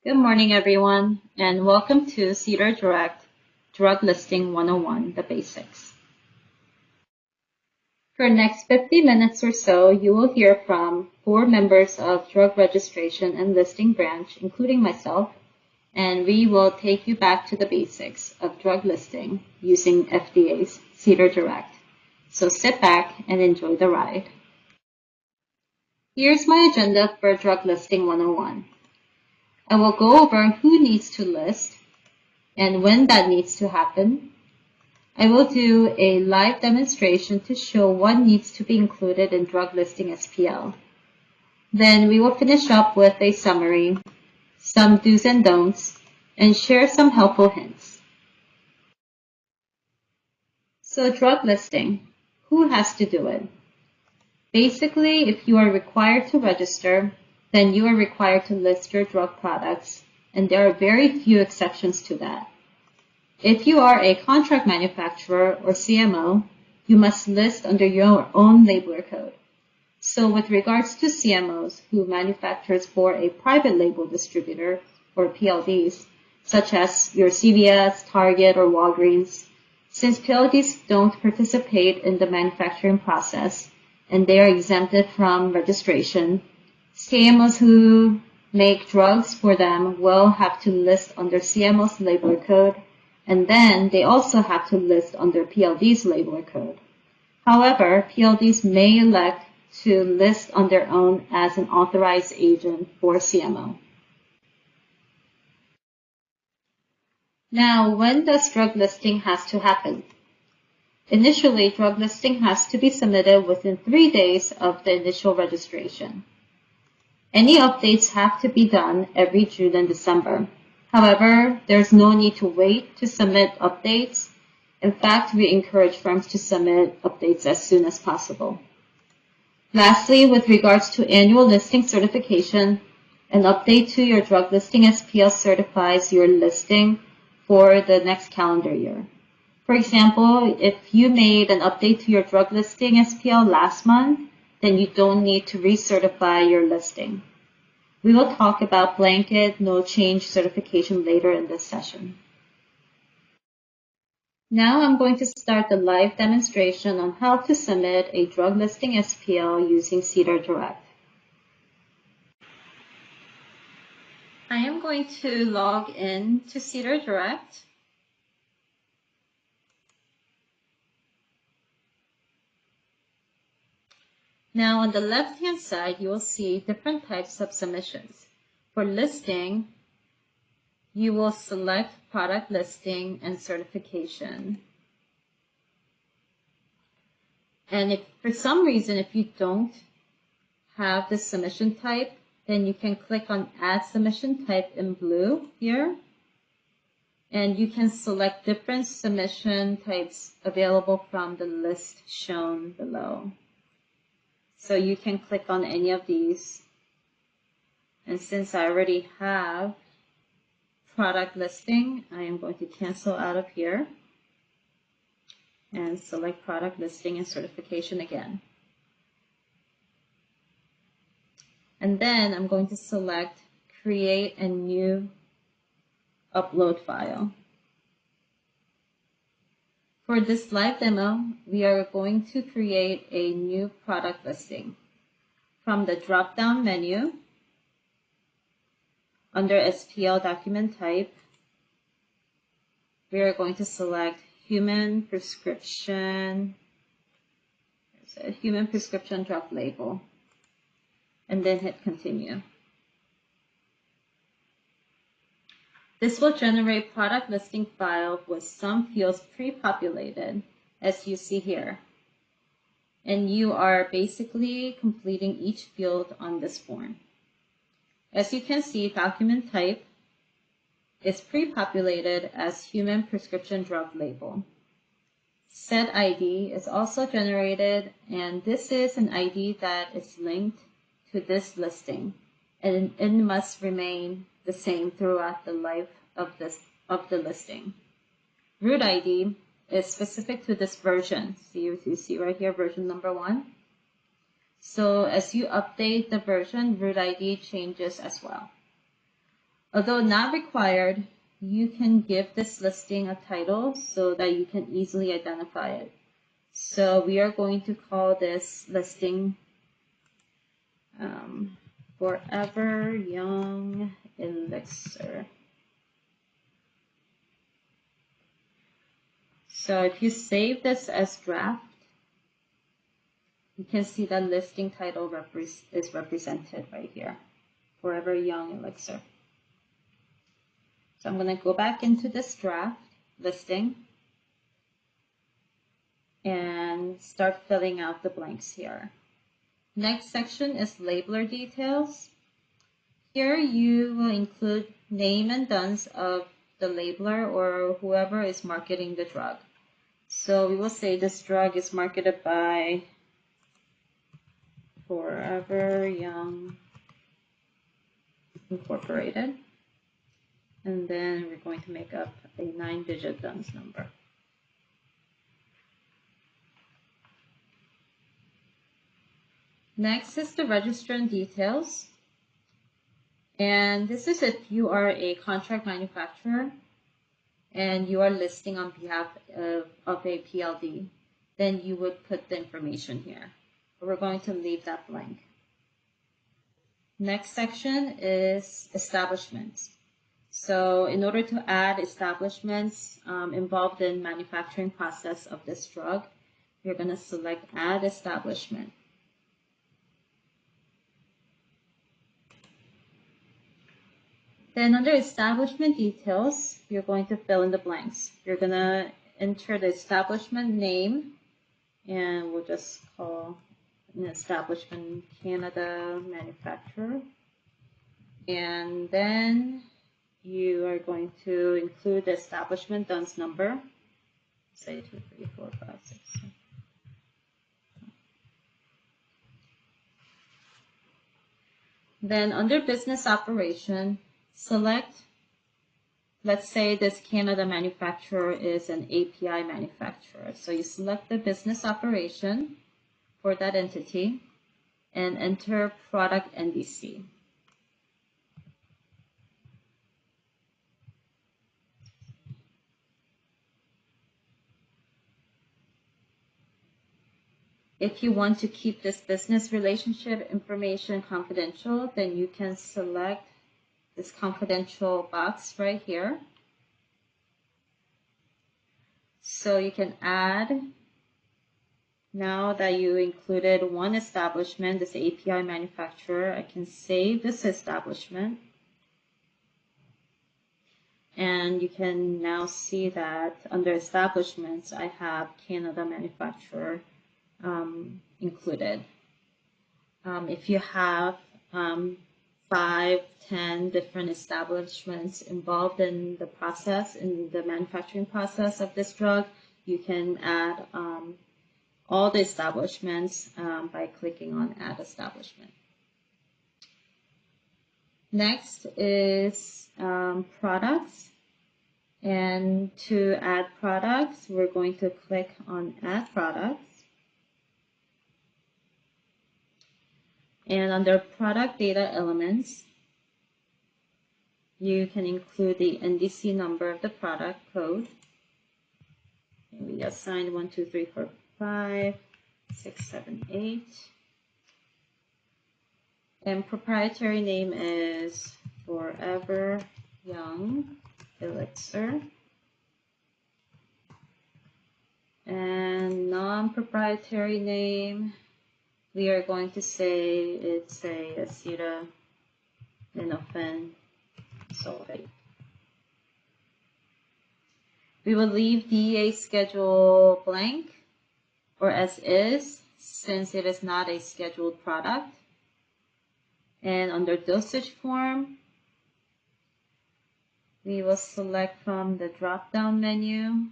Good morning, everyone, and welcome to CDER Direct Drug Listing 101, the basics. For the next 50 minutes or so, you will hear from 4 members of Drug Registration and Listing Branch, including myself, and we will take you back to the basics of drug listing using FDA's CDER Direct. So sit back and enjoy the ride. Here's my agenda for Drug Listing 101. I will go over who needs to list and when that needs to happen. I will do a live demonstration to show what needs to be included in drug listing SPL. Then we will finish up with a summary, some do's and don'ts, and share some helpful hints. So drug listing, who has to do it? Basically, if you are required to register, then you are required to list your drug products, and there are very few exceptions to that. If you are a contract manufacturer or CMO, you must list under your own labeler code. So with regards to CMOs who manufactures for a private label distributor or PLDs, such as your CVS, Target, or Walgreens, since PLDs don't participate in the manufacturing process and they are exempted from registration, CMOs who make drugs for them will have to list under CMO's labeler code, and then they also have to list under PLD's labeler code. However, PLDs may elect to list on their own as an authorized agent for CMO. Now, when does drug listing has to happen? Initially, drug listing has to be submitted within 3 days of the initial registration. Any updates have to be done every June and December. However, there's no need to wait to submit updates. In fact, we encourage firms to submit updates as soon as possible. Lastly, with regards to annual listing certification, an update to your drug listing SPL certifies your listing for the next calendar year. For example, if you made an update to your drug listing SPL last month, then you don't need to recertify your listing. We will talk about blanket no change certification later in this session. Now I'm going to start the live demonstration on how to submit a drug listing SPL using CDER Direct. I am going to log in to CDER Direct. Now on the left-hand side, you will see different types of submissions. For listing, you will select product listing and certification. And if for some reason, if you don't have the submission type, then you can click on Add Submission Type in blue here. And you can select different submission types available from the list shown below. So you can click on any of these. And since I already have product listing, I am going to cancel out of here and select product listing and certification again. And then I'm going to select create a new upload file. For this live demo, we are going to create a new product listing. From the drop-down menu, under SPL document type, we are going to select human prescription drug label, and then hit continue. This will generate product listing file with some fields pre-populated, as you see here. And you are basically completing each field on this form. As you can see, document type is pre-populated as human prescription drug label. Set ID is also generated, and this is an ID that is linked to this listing, and it must remain the same throughout the life of the listing. Root ID is specific to this version. So you see right here, version number 1. So as you update the version, root ID changes as well. Although not required, you can give this listing a title so that you can easily identify it. So we are going to call this listing Forever Young Elixir. So if you save this as draft, you can see the listing title is represented right here, Forever Young Elixir. So I'm going to go back into this draft listing and start filling out the blanks here. Next section is labeler details. Here you will include name and DUNS of the labeler or whoever is marketing the drug. So we will say this drug is marketed by Forever Young Incorporated. And then we're going to make up a 9-digit DUNS number. Next is the registrant details. And this is if you are a contract manufacturer and you are listing on behalf of a PLD, then you would put the information here. But we're going to leave that blank. Next section is establishments. So in order to add establishments involved in manufacturing process of this drug, you're going to select Add Establishment. Then under establishment details, you're going to fill in the blanks. You're going to enter the establishment name, and we'll just call an establishment Canada manufacturer. And then you are going to include the establishment DUNS number. Say 2, 3, 4, 5, 6, 7. Then under business operation, select, let's say this Canada manufacturer is an API manufacturer. So you select the business operation for that entity and enter product Ndc. If you want to keep this business relationship information confidential, then you can select this confidential box right here. So you can add, now that you included one establishment, this API manufacturer, I can save this establishment. And you can now see that under establishments, I have Canada manufacturer included. If you have 5, 10 different establishments involved in the process, in the manufacturing process of this drug, you can add all the establishments by clicking on Add Establishment. Next is products. And to add products, we're going to click on Add Products. And under Product Data Elements, you can include the Ndc number of the product code. And we assigned 1, 2, 3, 4, 5, 6, 7, 8. And proprietary name is Forever Young Elixir. And non-proprietary name, we are going to say it's a acetaminophen sulfate. We will leave DEA schedule blank or as is, since it is not a scheduled product. And under dosage form, we will select from the drop-down menu,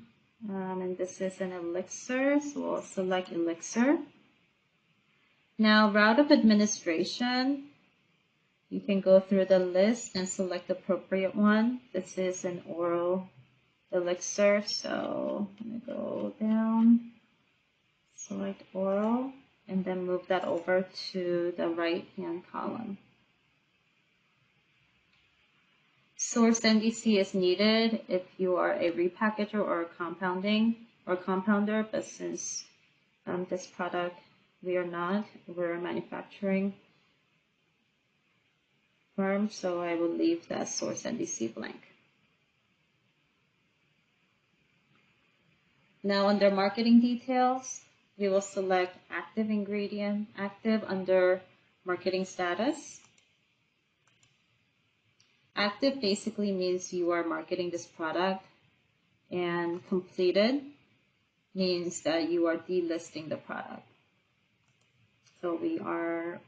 and this is an elixir, so we'll select elixir. Now, route of administration, you can go through the list and select the appropriate one. This is an oral elixir, so I'm going to go down, select oral, and then move that over to the right-hand column. Source Ndc is needed if you are a repackager or a compounder, but since this product we are not, we're a manufacturing firm, so I will leave that source Ndc blank. Now under marketing details, we will select active ingredient, active under marketing status. Active basically means you are marketing this product, and completed means that you are delisting the product. So we are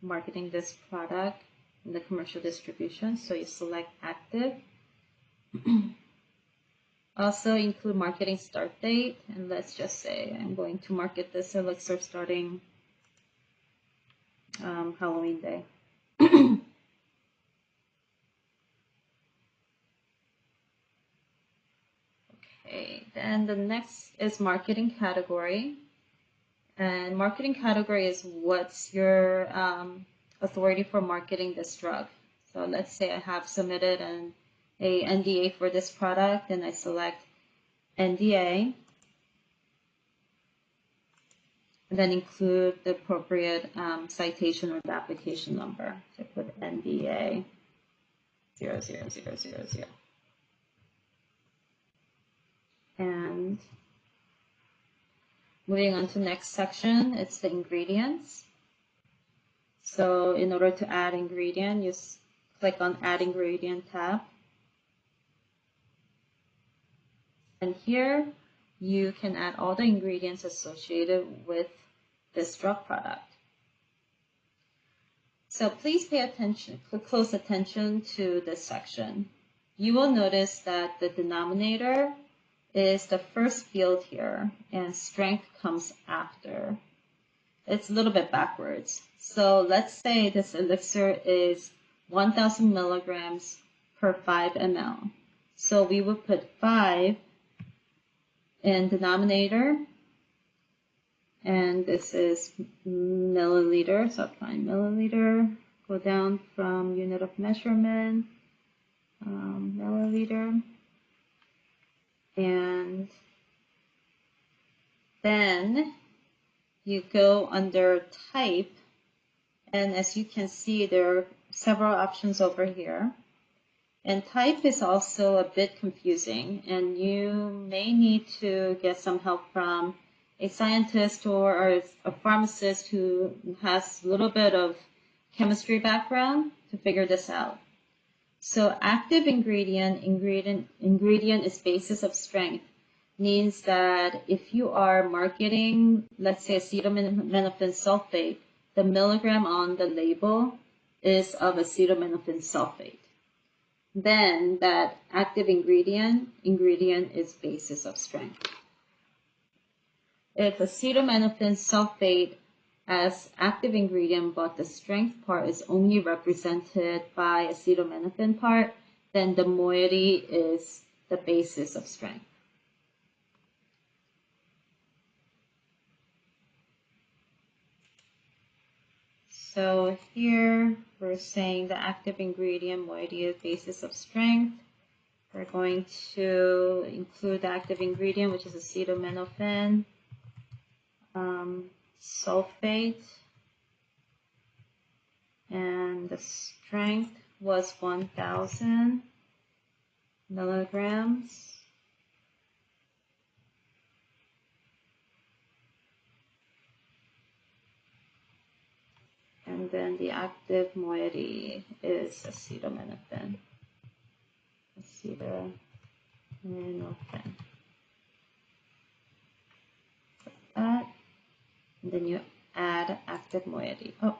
marketing this product in the commercial distribution, so you select active. Also include marketing start date, and let's just say I'm going to market this elixir starting Halloween day. Okay, then the next is marketing category. And marketing category is what's your authority for marketing this drug. So let's say I have submitted a NDA for this product, and I select NDA, and then include the appropriate citation or the application number. So I put NDA 00000. And moving on to next section, it's the ingredients. So in order to add ingredient, you click on Add Ingredient tab. And here you can add all the ingredients associated with this drug product. So please pay attention, close attention to this section. You will notice that the denominator is the first field here, and strength comes after. It's a little bit backwards. So let's say this elixir is 1,000 milligrams per 5 ml. So we would put 5 in denominator, and this is milliliter, so applying milliliter, go down from unit of measurement, milliliter, and then you go under type, and as you can see, there are several options over here. And type is also a bit confusing, and you may need to get some help from a scientist or a pharmacist who has a little bit of chemistry background to figure this out. So active ingredient is basis of strength, means that if you are marketing, let's say acetaminophen sulfate, the milligram on the label is of acetaminophen sulfate. Then that active ingredient is basis of strength. If acetaminophen sulfate as active ingredient, but the strength part is only represented by acetaminophen part, then the moiety is the basis of strength. So here we're saying the active ingredient moiety is basis of strength. We're going to include the active ingredient, which is acetaminophen sulfate, and the strength was 1,000 milligrams. And then the active moiety is acetaminophen. Like that. And then you add active moiety. Oh,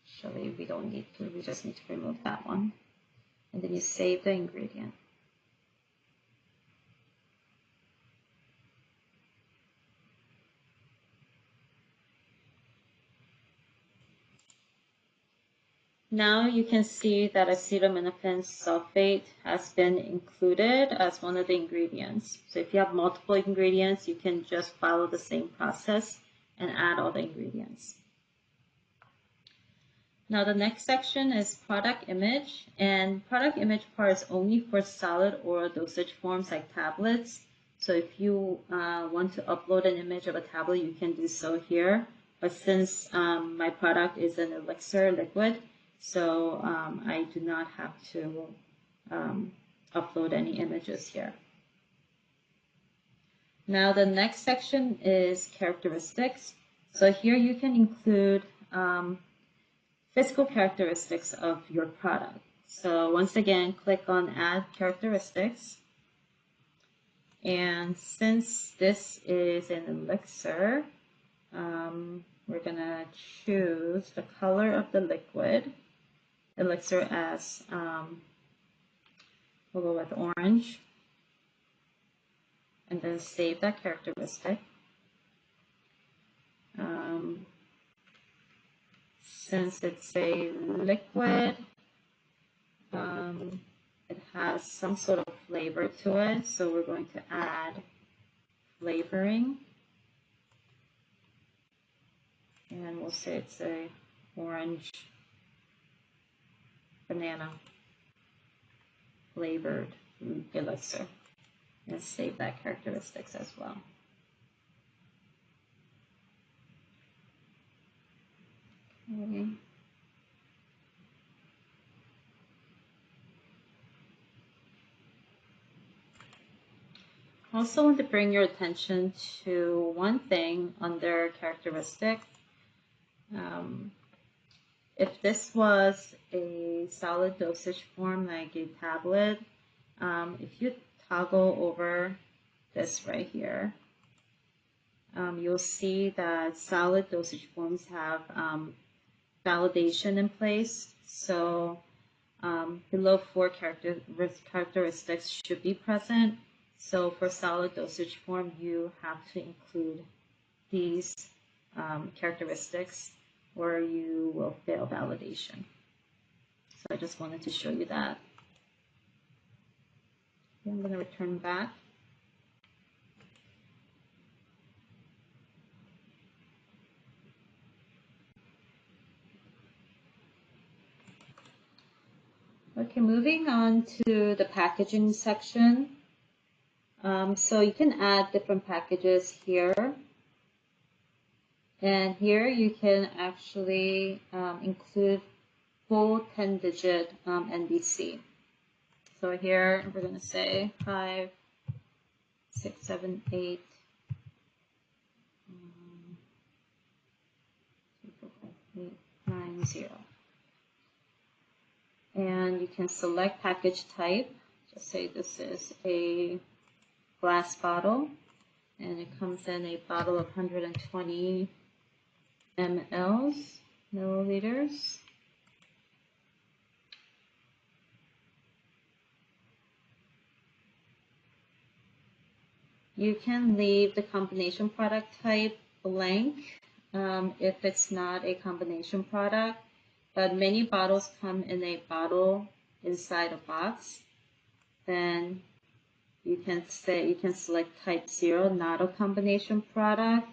actually we don't need to, we just need to remove that one. And then you save the ingredient. Now you can see that acetaminophen sulfate has been included as one of the ingredients. So if you have multiple ingredients, you can just follow the same process and add all the ingredients. Now the next section is product image, and product image part is only for solid oral dosage forms like tablets. So if you want to upload an image of a tablet, you can do so here. But since my product is an elixir liquid, so I do not have to upload any images here. Now the next section is characteristics. So here you can include physical characteristics of your product. So once again, click on Add Characteristics. And since this is an elixir, we're going to choose the color of the liquid. Elixir as, we'll go with orange. And then save that characteristic. Since it's a liquid, it has some sort of flavor to it, so we're going to add flavoring. And we'll say it's a orange banana flavored elixir. And save that characteristics as well. Okay. I also want to bring your attention to one thing under characteristics. If this was a solid dosage form like a tablet, if you toggle over this right here, you'll see that solid dosage forms have validation in place. So below 4 characteristics should be present. So for solid dosage form, you have to include these characteristics or you will fail validation. So I just wanted to show you that. Okay, I'm going to return back. Okay, moving on to the packaging section. So you can add different packages here. And here you can actually include full 10-digit Ndc. So here we're going to say 5, 6, 7, 8, 9, 0. And you can select package type. Just say this is a glass bottle, and it comes in a bottle of 120 milliliters. You can leave the combination product type blank if it's not a combination product, but many bottles come in a bottle inside a box. Then you can select type 0, not a combination product,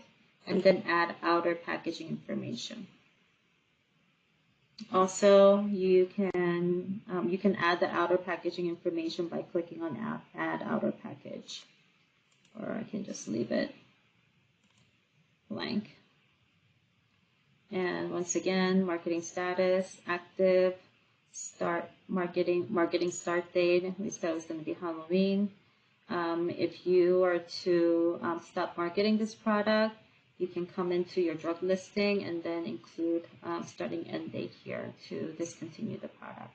and then add outer packaging information. Also, you can add the outer packaging information by clicking on Add Outer Package, or I can just leave it blank. And once again, marketing status, active, start marketing start date. We said it was going to be Halloween. If you are to stop marketing this product, you can come into your drug listing and then include starting end date here to discontinue the product.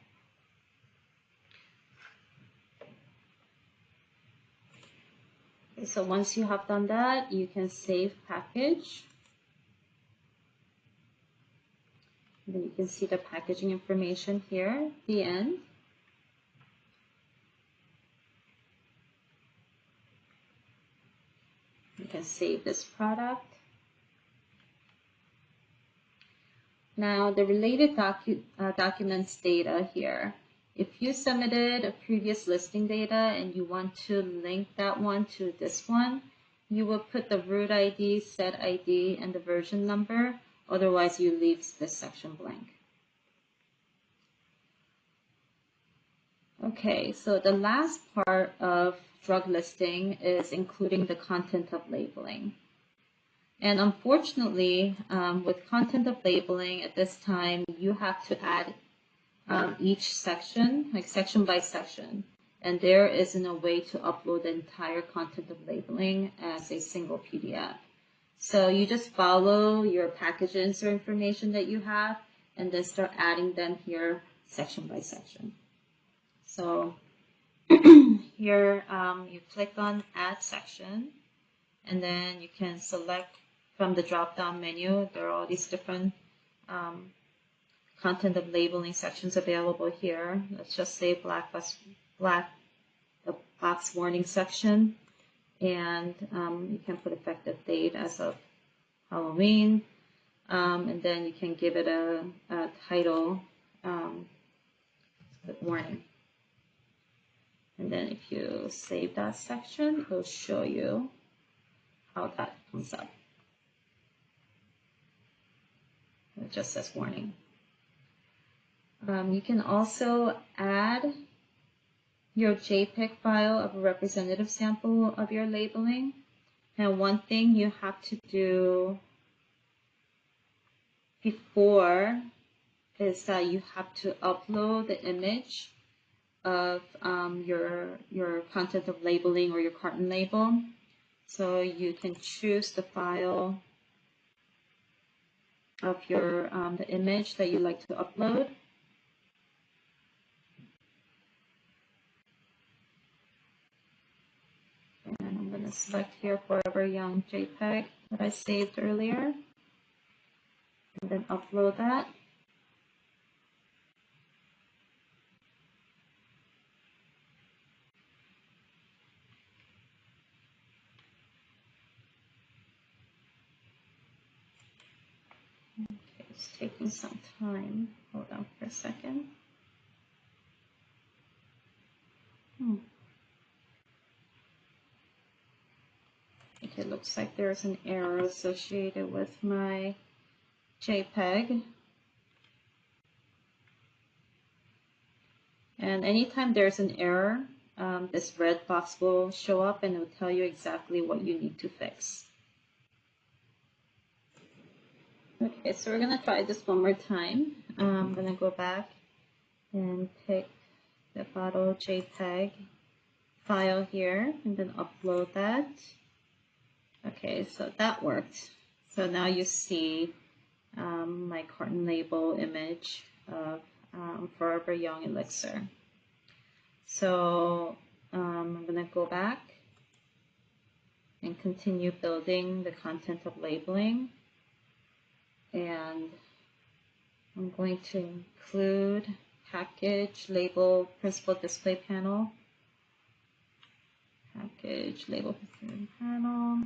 Okay, so once you have done that, you can save package. And then you can see the packaging information here, the end. You can save this product. Now the related documents data here. If you submitted a previous listing data and you want to link that one to this one, you will put the root ID, set ID, and the version number. Otherwise, you leave this section blank. Okay, so the last part of drug listing is including the content of labeling. And unfortunately, with content of labeling at this time, you have to add each section, like section by section. And there isn't a way to upload the entire content of labeling as a single PDF. So you just follow your package insert information that you have and then start adding them here section by section. So here you click on Add Section, and then you can select from the drop-down menu. There are all these different content of labeling sections available here. Let's just say the box warning section, and you can put effective date as of Halloween, and then you can give it a title, warning. And then if you save that section, it will show you how that comes up. It just says warning. You can also add your JPEG file of a representative sample of your labeling. And one thing you have to do before is that you have to upload the image of your content of labeling or your carton label. So you can choose the file of your the image that you like to upload. And I'm going to select here Forever Young JPEG that I saved earlier, and then upload that. Okay, it's taking some time. Hold on for a second. Okay, looks like there's an error associated with my JPEG. And anytime there's an error, this red box will show up and it will tell you exactly what you need to fix. Okay, so we're going to try this one more time. I'm going to go back and pick the bottle JPEG file here and then upload that. Okay, so that worked. So now you see my carton label image of Forever Young Elixir. So I'm going to go back and continue building the content of labeling. And I'm going to include package label principal display panel. Package label display panel.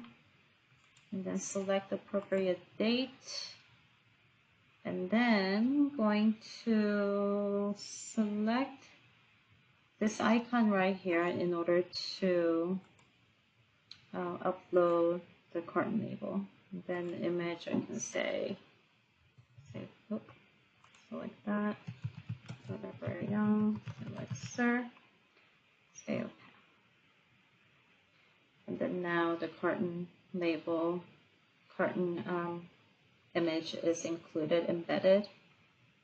And then select appropriate date. And then I'm going to select this icon right here in order to upload the carton label. And then the image, I can say select that, Forever Young Elixir, say okay. And then now the carton label, image is included, embedded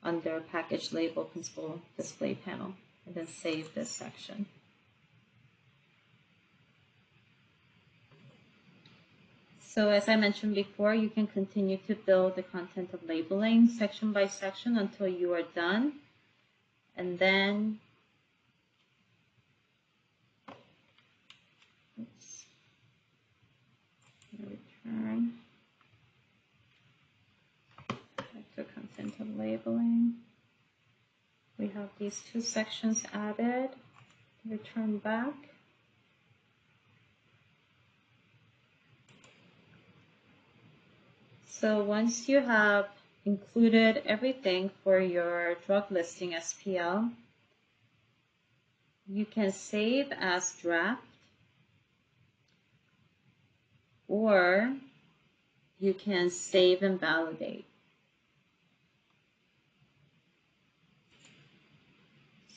under package label principal display panel, and then save this section. So as I mentioned before, you can continue to build the content of labeling section by section until you are done. And then, return back to content of labeling. We have these two sections added. Return back. So once you have included everything for your drug listing SPL, you can save as draft, or you can save and validate.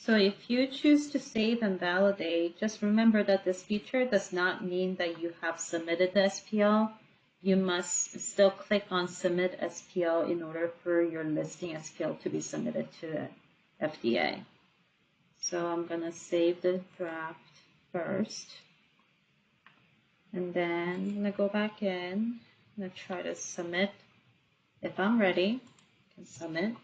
So if you choose to save and validate, just remember that this feature does not mean that you have submitted the SPL. You must still click on Submit SPL in order for your listing SPL to be submitted to the FDA. So I'm going to save the draft first. And then I'm going to go back in. I'm going to try to submit. If I'm ready, I can submit.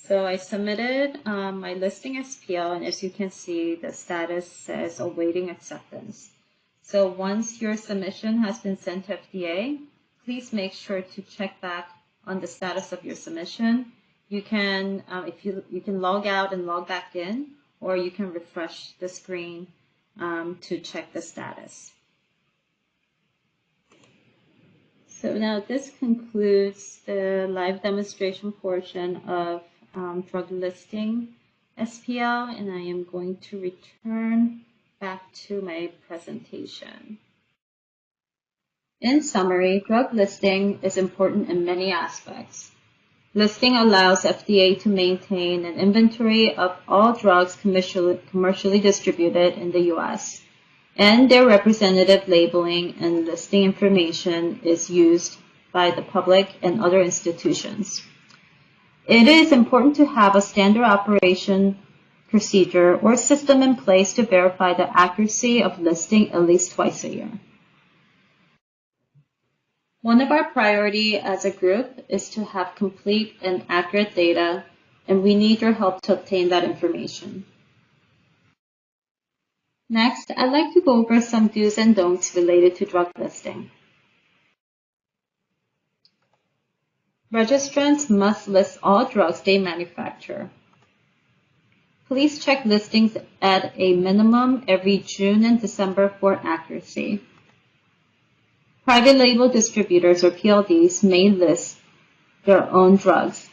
So I submitted my listing SPL, and as you can see, the status says awaiting acceptance. So once your submission has been sent to FDA, please make sure to check back on the status of your submission. You can, you can log out and log back in, or you can refresh the screen to check the status. So now this concludes the live demonstration portion of drug listing SPL, and I am going to return back to my presentation. In summary, drug listing is important in many aspects. Listing allows FDA to maintain an inventory of all drugs commercially distributed in the U.S., and their representative labeling and listing information is used by the public and other institutions. It is important to have a standard operation procedure or system in place to verify the accuracy of listing at least twice a year. One of our priority as a group is to have complete and accurate data, and we need your help to obtain that information. Next, I'd like to go over some do's and don'ts related to drug listing. Registrants must list all drugs they manufacture. Please check listings at a minimum every June and December for accuracy. Private label distributors or PLDs may list their own drugs,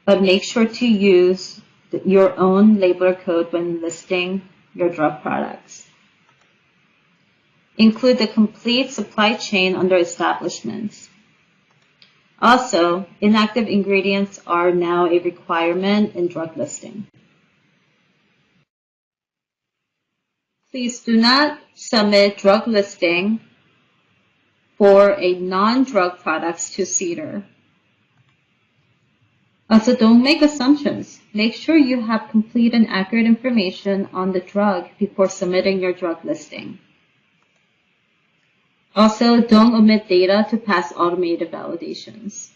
but make sure to use your own labeler code when listing your drug products. Include the complete supply chain under establishments. Also, inactive ingredients are now a requirement in drug listing. Please do not submit drug listing for a non-drug products to CDER. Also, don't make assumptions. Make sure you have complete and accurate information on the drug before submitting your drug listing. Also, don't omit data to pass automated validations.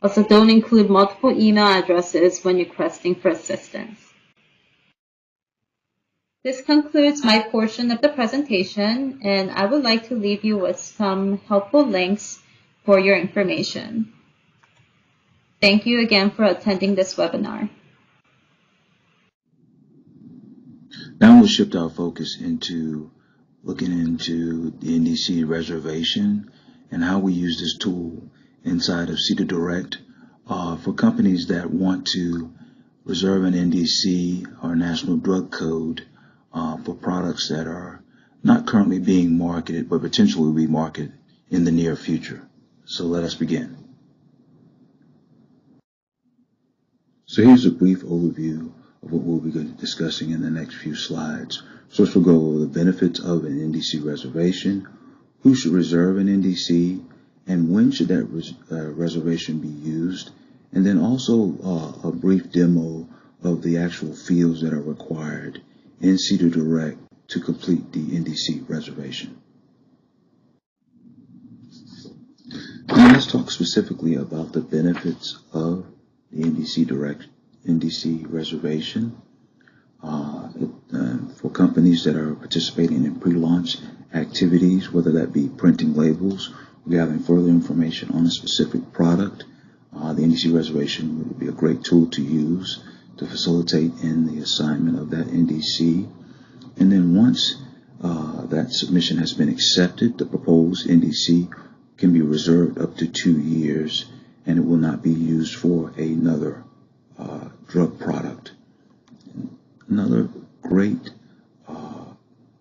Also, don't include multiple email addresses when requesting for assistance. This concludes my portion of the presentation, and I would like to leave you with some helpful links for your information. Thank you again for attending this webinar. Now we'll shift our focus into looking into the Ndc Reservation and how we use this tool inside of CDER Direct for companies that want to reserve an Ndc or National Drug Code for products that are not currently being marketed but potentially will be marketed in the near future. So let us begin. So here's a brief overview of what we'll be discussing in the next few slides. First, we'll go over the benefits of an Ndc reservation, who should reserve an Ndc, and when should that reservation be used, and then also a brief demo of the actual fields that are required in CDER Direct to complete the Ndc reservation. Now let's talk specifically about the benefits of the Ndc reservation for companies that are participating in pre-launch activities, whether that be printing labels or gathering further information on a specific product. The Ndc reservation would be a great tool to use to facilitate in the assignment of that Ndc. And then once that submission has been accepted, the proposed Ndc can be reserved up to 2 years, and it will not be used for another drug product. Another great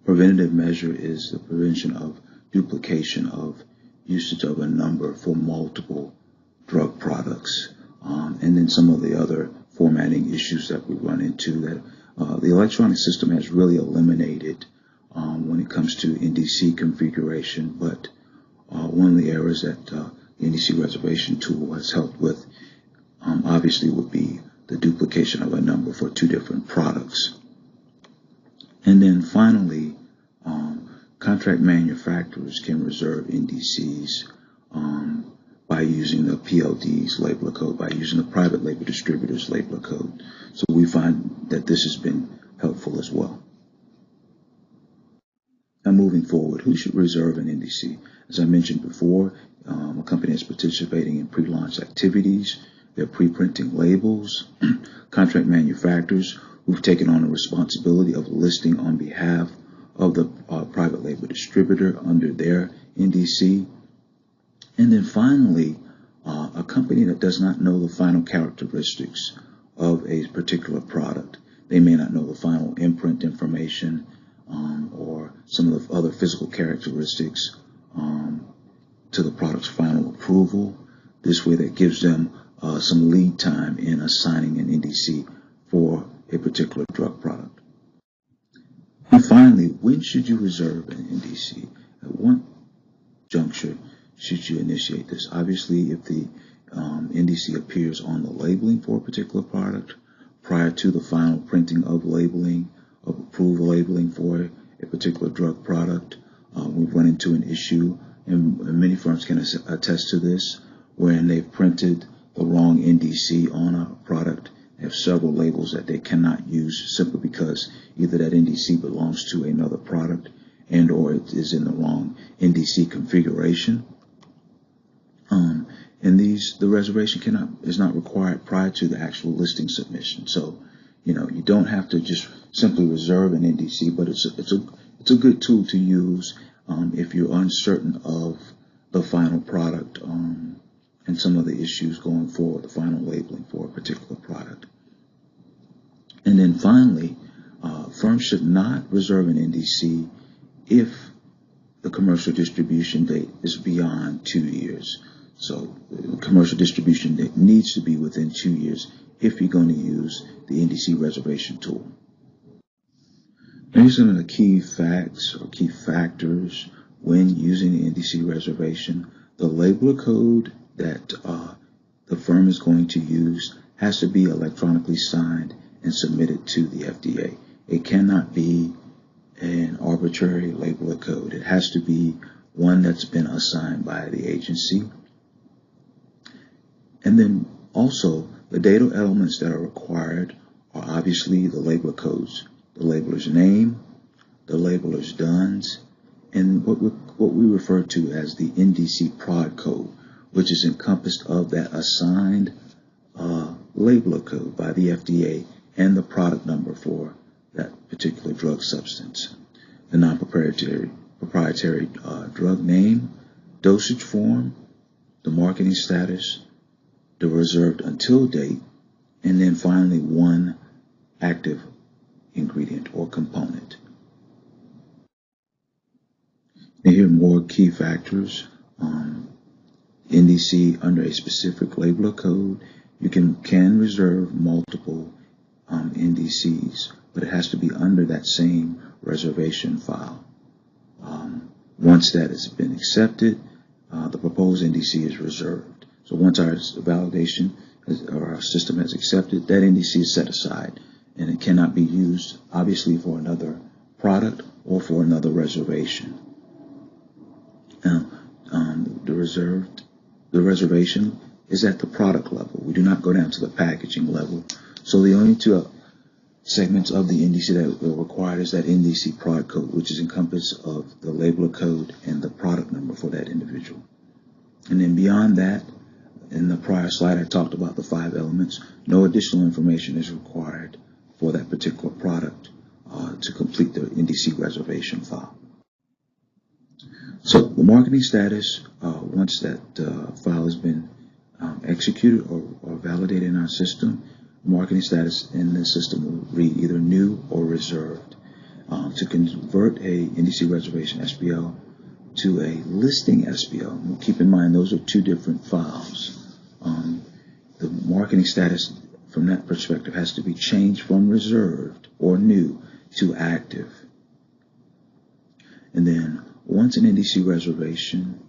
preventative measure is the prevention of duplication of usage of a number for multiple drug products, and then some of the other formatting issues that we run into that the electronic system has really eliminated when it comes to Ndc configuration. But one of the errors that the Ndc Reservation tool has helped with obviously would be the duplication of a number for two different products. And then finally, contract manufacturers can reserve NDCs by using the PLD's labeler code, by using the private label distributor's labeler code. So we find that this has been helpful as well. Now moving forward, who should reserve an NDC? As I mentioned before, a company that's participating in pre-launch activities, they're pre-printing labels, contract manufacturers who've taken on the responsibility of listing on behalf of the private label distributor under their NDC. And then finally, a company that does not know the final characteristics of a particular product. They may not know the final imprint information or some of the other physical characteristics to the product's final approval. This way that gives them some lead time in assigning an NDC for a particular drug product. And finally, when should you reserve an NDC? At what juncture should you initiate this? Obviously, if the NDC appears on the labeling for a particular product prior to the final printing of labeling, of approval labeling for a particular drug product, we've run into an issue, and many firms can attest to this, wherein they've printed the wrong NDC on a product, have several labels that they cannot use simply because either that NDC belongs to another product and or it is in the wrong NDC configuration. And the reservation is not required prior to the actual listing submission. So, you don't have to just simply reserve an NDC, but it's a good tool to use if you're uncertain of the final product and some of the issues going forward, the final labeling for a particular product. And then finally, firms should not reserve an NDC if the commercial distribution date is beyond 2 years. So the commercial distribution date needs to be within 2 years if you're going to use the Ndc Reservation tool. Here's some of the key facts or key factors when using the Ndc Reservation. The labeler code that the firm is going to use has to be electronically signed and submitted to the FDA. It cannot be an arbitrary labeler code. It has to be one that's been assigned by the agency. And then also the data elements that are required are obviously the labeler codes, the labeler's name, the labeler's DUNS, and what we refer to as the Ndc prod code, which is encompassed of that assigned labeler code by the FDA and the product number for that particular drug substance. The non-proprietary drug name, dosage form, the marketing status, the reserved until date, and then finally one active ingredient or component. And here are more key factors. Ndc under a specific labeler code, you can reserve multiple NDCs, but it has to be under that same reservation file. Once that has been accepted, the proposed NDC is reserved. So once our validation or our system has accepted, that NDC is set aside, and it cannot be used, obviously, for another product or for another reservation. Now, the reservation is at the product level. We do not go down to the packaging level. So the only two segments of the NDC that are required is that Ndc prod code, which is encompassed of the labeler code and the product number for that individual. And then beyond that, in the prior slide, I talked about the 5 elements. No additional information is required for that particular product to complete the Ndc reservation file. So the marketing status, once that file has been executed or validated in our system, marketing status in the system will read either new or reserved. To convert a Ndc Reservation SPL to a listing SPL, keep in mind those are 2 different files. The marketing status from that perspective has to be changed from reserved or new to active. And then once an Ndc reservation,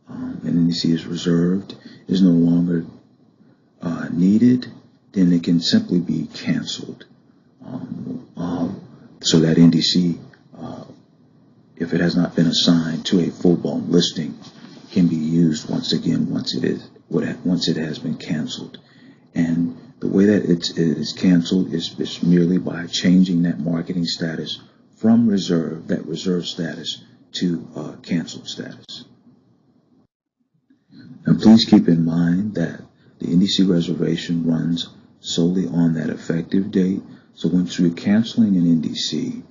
an Ndc is reserved, is no longer needed, then it can simply be canceled. So that Ndc, if it has not been assigned to a full-blown listing, can be used once again once it has been canceled. And the way that it is canceled is merely by changing that marketing status from reserve status to canceled status. And please keep in mind that the Ndc reservation runs solely on that effective date. So once you're canceling an Ndc,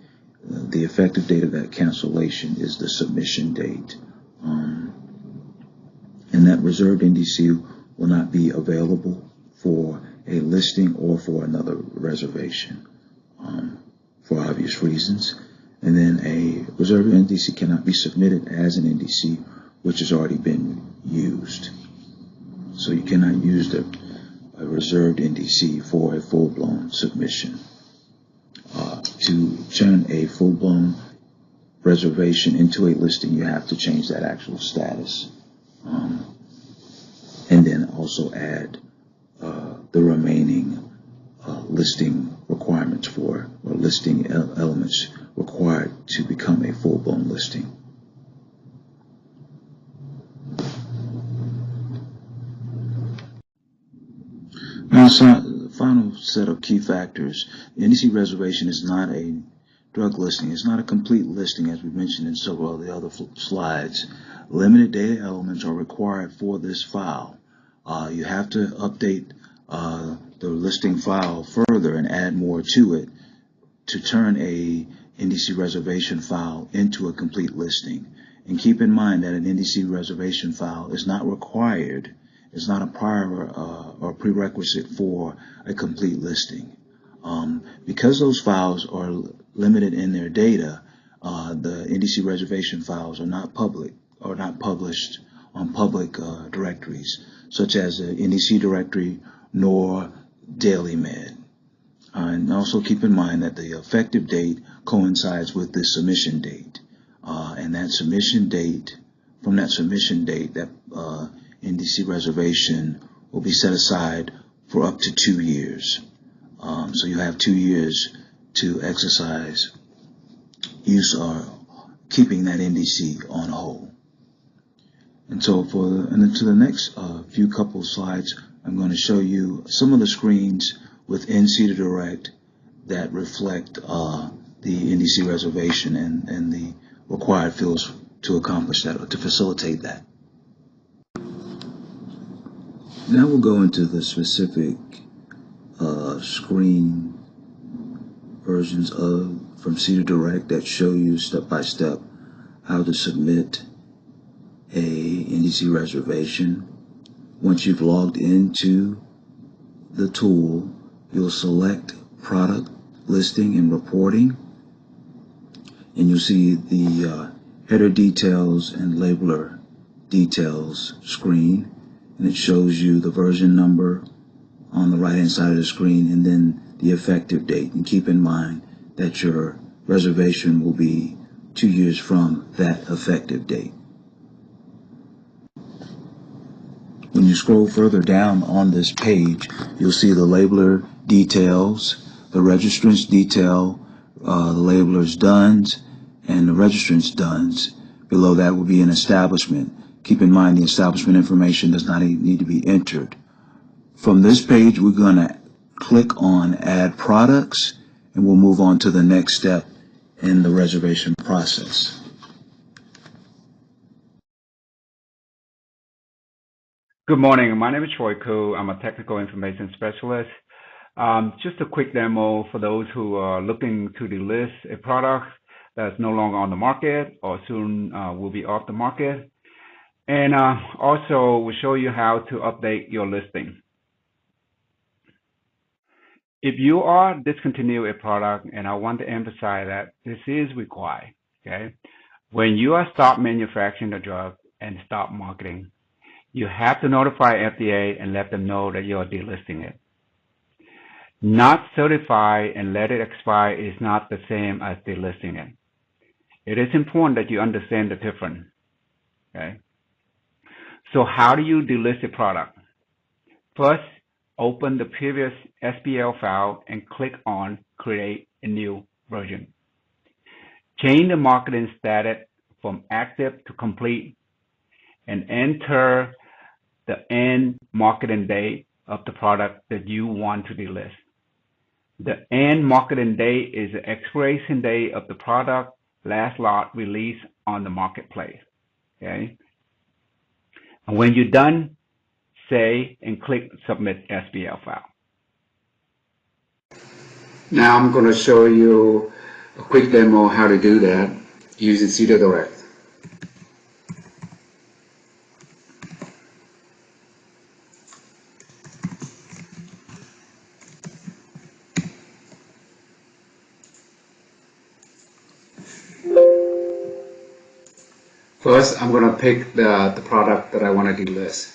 the effective date of that cancellation is the submission date. And that reserved Ndc will not be available for a listing or for another reservation for obvious reasons. And then a reserved Ndc cannot be submitted as an Ndc which has already been used. So you cannot use a reserved Ndc for a full-blown submission. To turn a full-blown reservation into a listing, you have to change that actual status. And then also add the remaining listing requirements or listing elements required to become a full-blown listing. Now, the final set of key factors. The Ndc reservation is not a drug listing. It's not a complete listing, as we mentioned in several of the other slides. Limited data elements are required for this file. You have to update the listing file further and add more to it to turn a Ndc reservation file into a complete listing. And keep in mind that an Ndc reservation file is not required. It's not a prior or prerequisite for a complete listing. Because those files are limited in their data, the Ndc reservation files are not public or not published on public directories, such as the Ndc directory nor DailyMed. And also keep in mind that the effective date coincides with the submission date. And that submission date, from that submission date, that Ndc reservation will be set aside for up to 2 years. So you have 2 years to exercise use or keeping that Ndc on hold. And so to the next few couple of slides, I'm going to show you some of the screens within CDER Direct that reflect the Ndc reservation and the required fields to accomplish that or to facilitate that. Now we'll go into the specific screen versions from CDER Direct that show you step by step how to submit a Ndc reservation. Once you've logged into the tool, you'll select Product, Listing, and Reporting, and you'll see the Header Details and Labeler Details screen, and it shows you the version number on the right hand side of the screen and then the effective date. And keep in mind that your reservation will be 2 years from that effective date. When you scroll further down on this page, you'll see the labeler details, the registrant's detail, the labeler's DUNS, and the registrant's DUNS. Below that will be an establishment. Keep in mind the establishment information does not need to be entered. From this page, we're going to click on Add Products, and we'll move on to the next step in the reservation process. Good morning. My name is Troy Koo. I'm a technical information specialist. Just a quick demo for those who are looking to delist a product that's no longer on the market or soon will be off the market. And also, we'll show you how to update your listing. If you are discontinuing a product, and I want to emphasize that this is required, okay? When you are stop manufacturing the drug and stop marketing, You have to notify FDA and let them know that you're delisting it. Not certify and let it expire is not the same as delisting it. It is important that you understand the difference. Okay. So how do you delist a product? First, open the previous SBL file and click on Create a New Version. Change the marketing status from active to complete and enter the end marketing date of the product that you want to delist. The end marketing date is the expiration date of the product last lot released on the marketplace. Okay. And when you're done, say and click Submit SBL file. Now I'm going to show you a quick demo how to do that using CDER Direct. First, I'm going to pick the product that I want to delist.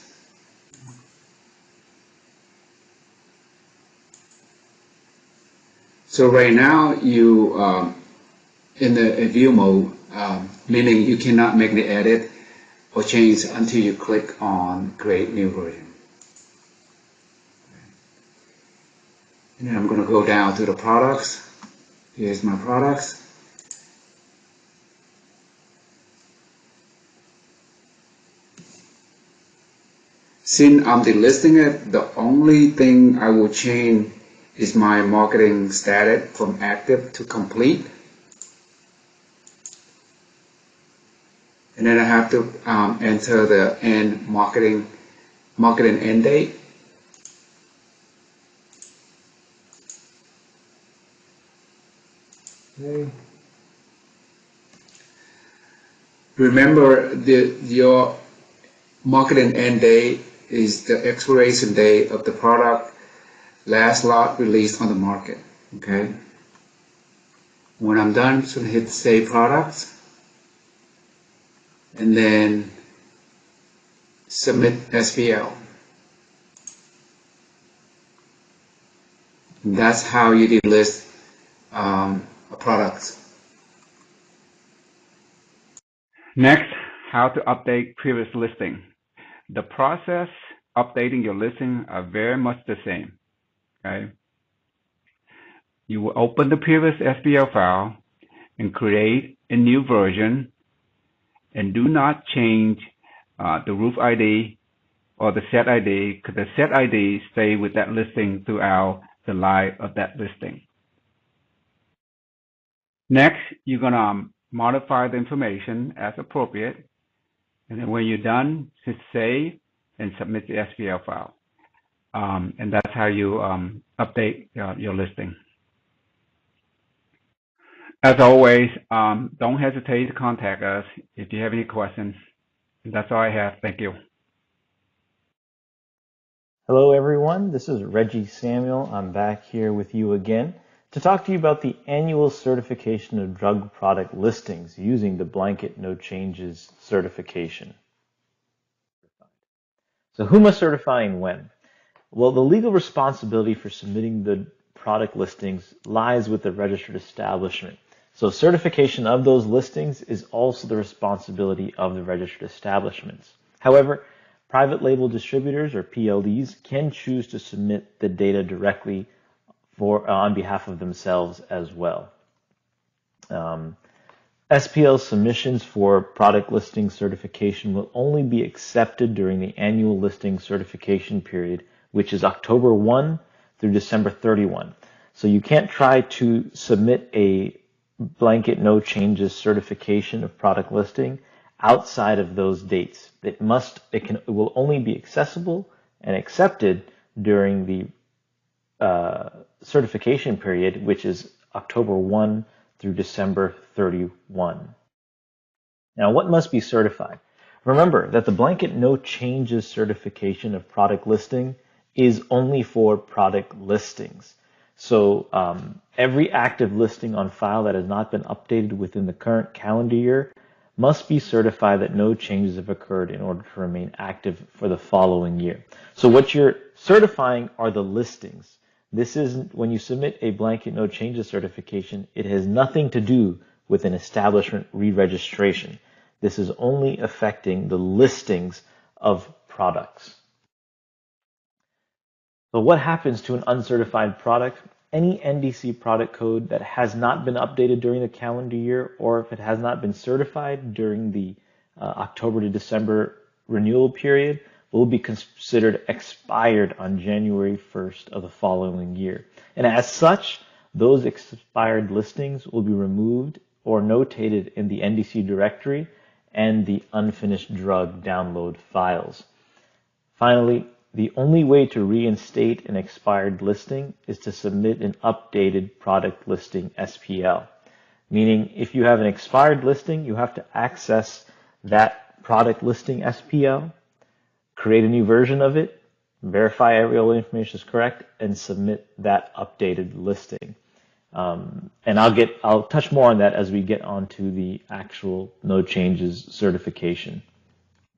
So right now, you in the view mode, meaning you cannot make the edit or change until you click on Create New Version. And then I'm going to go down to the products. Here's my products. Since I'm delisting it, the only thing I will change is my marketing status from active to complete. And then I have to enter the end marketing end date. Okay. Remember, your marketing end date is the expiration date of the product last lot released on the market. Okay. When I'm done, so hit Save Products, and then Submit SBL. And that's how you delist a product. Next, how to update previous listing. The process updating your listing are very much the same. Okay. You will open the previous SBL file and create a new version, and do not change the roof ID or the set ID, because the set ID stay with that listing throughout the life of that listing. Next, you're going to modify the information as appropriate, and then when you're done, just save and submit the SBL file. And that's how you update your listing. As always, don't hesitate to contact us if you have any questions. And that's all I have. Thank you. Hello, everyone. This is Regie Samuel. I'm back here with you again to talk to you about the annual certification of drug product listings using the blanket no changes certification. So who must certify and when? Well, the legal responsibility for submitting the product listings lies with the registered establishment. So certification of those listings is also the responsibility of the registered establishments. However, private label distributors, or PLDs, can choose to submit the data directly on behalf of themselves as well. SPL submissions for product listing certification will only be accepted during the annual listing certification period, which is October 1 through December 31. So you can't try to submit a blanket no changes certification of product listing outside of those dates. It will only be accessible and accepted during the certification period, which is October 1 through December 31. Now, what must be certified? Remember that the blanket no changes certification of product listing is only for product listings. So every active listing on file that has not been updated within the current calendar year must be certified that no changes have occurred in order to remain active for the following year. So what you're certifying are the listings. This isn't, when you submit a blanket no changes certification, it has nothing to do with an establishment re-registration. This is only affecting the listings of products. So what happens to an uncertified product? Any NDC product code that has not been updated during the calendar year, or if it has not been certified during the October to December renewal period, will be considered expired on January 1st of the following year. And as such, those expired listings will be removed or notated in the Ndc directory and the unfinished drug download files. Finally, the only way to reinstate an expired listing is to submit an updated product listing SPL. Meaning, if you have an expired listing, you have to access that product listing SPL, create a new version of it, verify all the information is correct, and submit that updated listing. And I'll touch more on that as we get onto the actual no changes certification.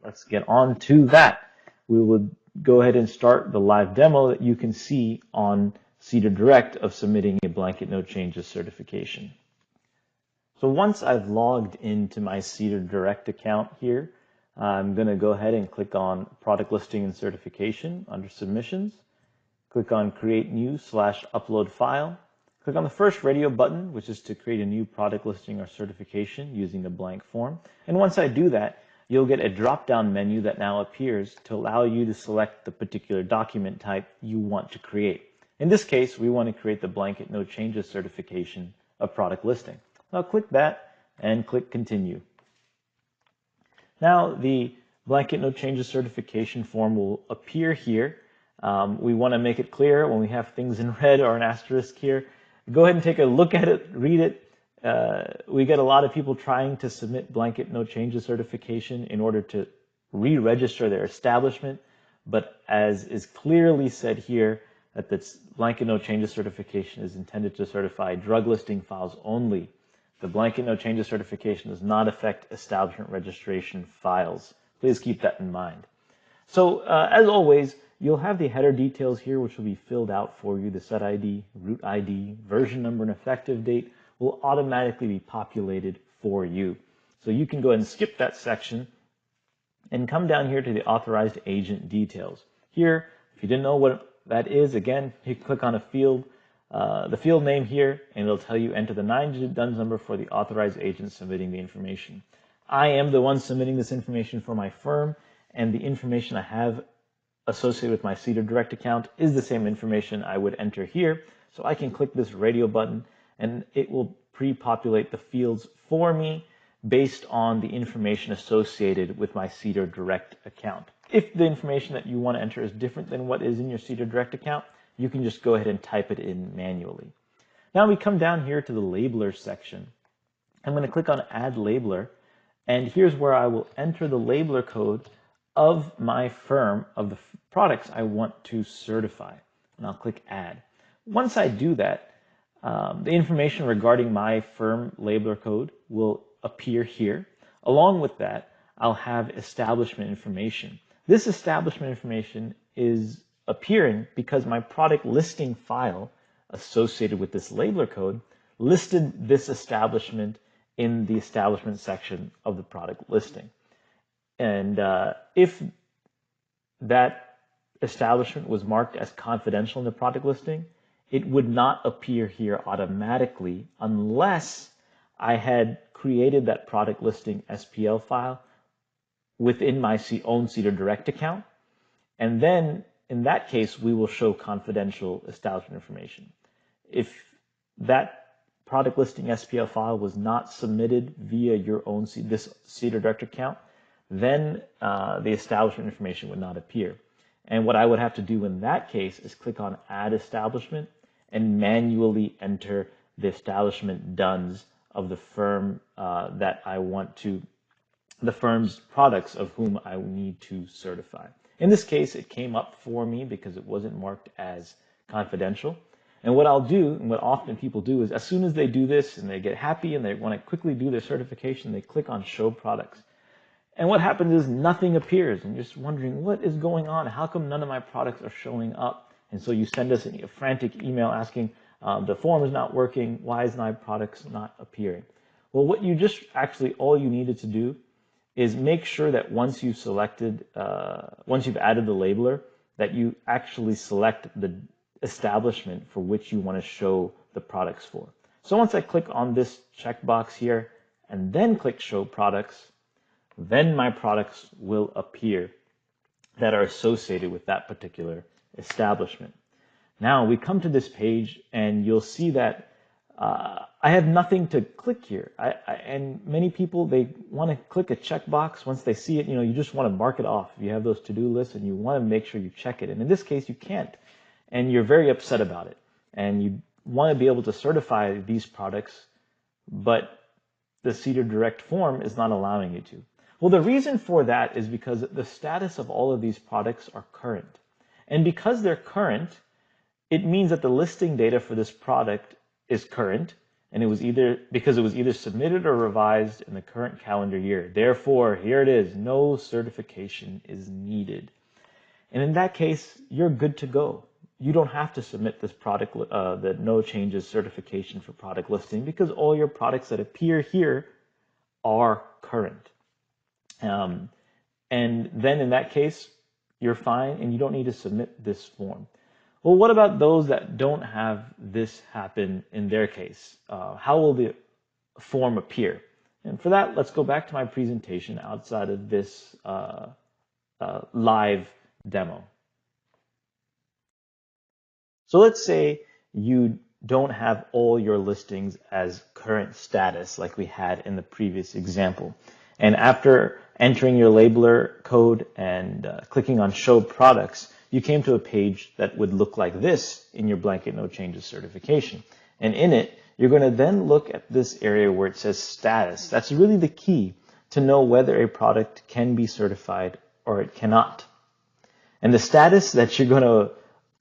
Let's get on to that. We will go ahead and start the live demo that you can see on CDER Direct of submitting a blanket no changes certification. So once I've logged into my CDER Direct account here, I'm going to go ahead and click on Product Listing and Certification under Submissions. Click on Create New /Upload File. Click on the first radio button, which is to create a new product listing or certification using a blank form. And once I do that, you'll get a drop-down menu that now appears to allow you to select the particular document type you want to create. In this case, we want to create the blanket no changes certification of product listing. I'll click that and click Continue. Now the blanket no changes certification form will appear here. We want to make it clear when we have things in red or an asterisk here. Go ahead and take a look at it, read it. We get a lot of people trying to submit blanket no changes certification in order to re-register their establishment, but as is clearly said here, that this blanket no changes certification is intended to certify drug listing files only. The blanket no changes certification does not affect establishment registration files. Please keep that in mind. So as always, you'll have the header details here, which will be filled out for you. The set ID, root ID, version number, and effective date will automatically be populated for you. So you can go ahead and skip that section and come down here to the authorized agent details. Here, if you didn't know what that is, again, you click on a field, the field name here, and it'll tell you enter the 9-digit DUNS number for the authorized agent submitting the information. I am the one submitting this information for my firm, and the information I have associated with my CDER Direct account is the same information I would enter here. So I can click this radio button and it will pre-populate the fields for me based on the information associated with my CDER Direct account. If the information that you want to enter is different than what is in your CDER Direct account, you can just go ahead and type it in manually. Now we come down here to the labeler section. I'm going to click on Add Labeler, and here's where I will enter the labeler code of my firm, of the products I want to certify. And I'll click Add. Once I do that, the information regarding my firm labeler code will appear here. Along with that, I'll have establishment information. This establishment information is appearing because my product listing file associated with this labeler code listed this establishment in the establishment section of the product listing. And if that establishment was marked as confidential in the product listing, it would not appear here automatically unless I had created that product listing SPL file within my own CDER Direct account. And then in that case, we will show confidential establishment information. If that product listing SPL file was not submitted via your own this CDER Direct account, then the establishment information would not appear. And what I would have to do in that case is click on Add Establishment and manually enter the establishment DUNS of the firm that I want to, the firm's products of whom I need to certify. In this case, it came up for me because it wasn't marked as confidential. And what I'll do, and what often people do, is as soon as they do this and they get happy and they want to quickly do their certification, they click on Show Products. And what happens is nothing appears, and you're just wondering, what is going on? How come none of my products are showing up? And so you send us a frantic email asking, the form is not working, why is my products not appearing? Well, what you just actually, all you needed to do is make sure that once you've selected, once you've added the labeler, that you actually select the establishment for which you want to show the products for. So once I click on this checkbox here and then click Show Products, then my products will appear that are associated with that particular establishment. Now we come to this page and you'll see that I have nothing to click here. And many people, they want to click a checkbox. Once they see it, you just want to mark it off. You have those to-do lists and you want to make sure you check it. And in this case, you can't. And you're very upset about it. And you want to be able to certify these products, but the CDER Direct form is not allowing you to. Well, the reason for that is because the status of all of these products are current. And because they're current, it means that the listing data for this product is current, and it was either submitted or revised in the current calendar year. Therefore, here it is, no certification is needed. And in that case, you're good to go. You don't have to submit this product, the no changes certification for product listing, because all your products that appear here are current. And then in that case, you're fine and you don't need to submit this form. Well, what about those that don't have this happen in their case? How will the form appear? And for that, let's go back to my presentation outside of this live demo. So let's say you don't have all your listings as current status like we had in the previous example. And after entering your labeler code and clicking on Show Products, you came to a page that would look like this in your blanket no changes certification. And in it, you're going to then look at this area where it says status. That's really the key to know whether a product can be certified or it cannot. And the status that you're going to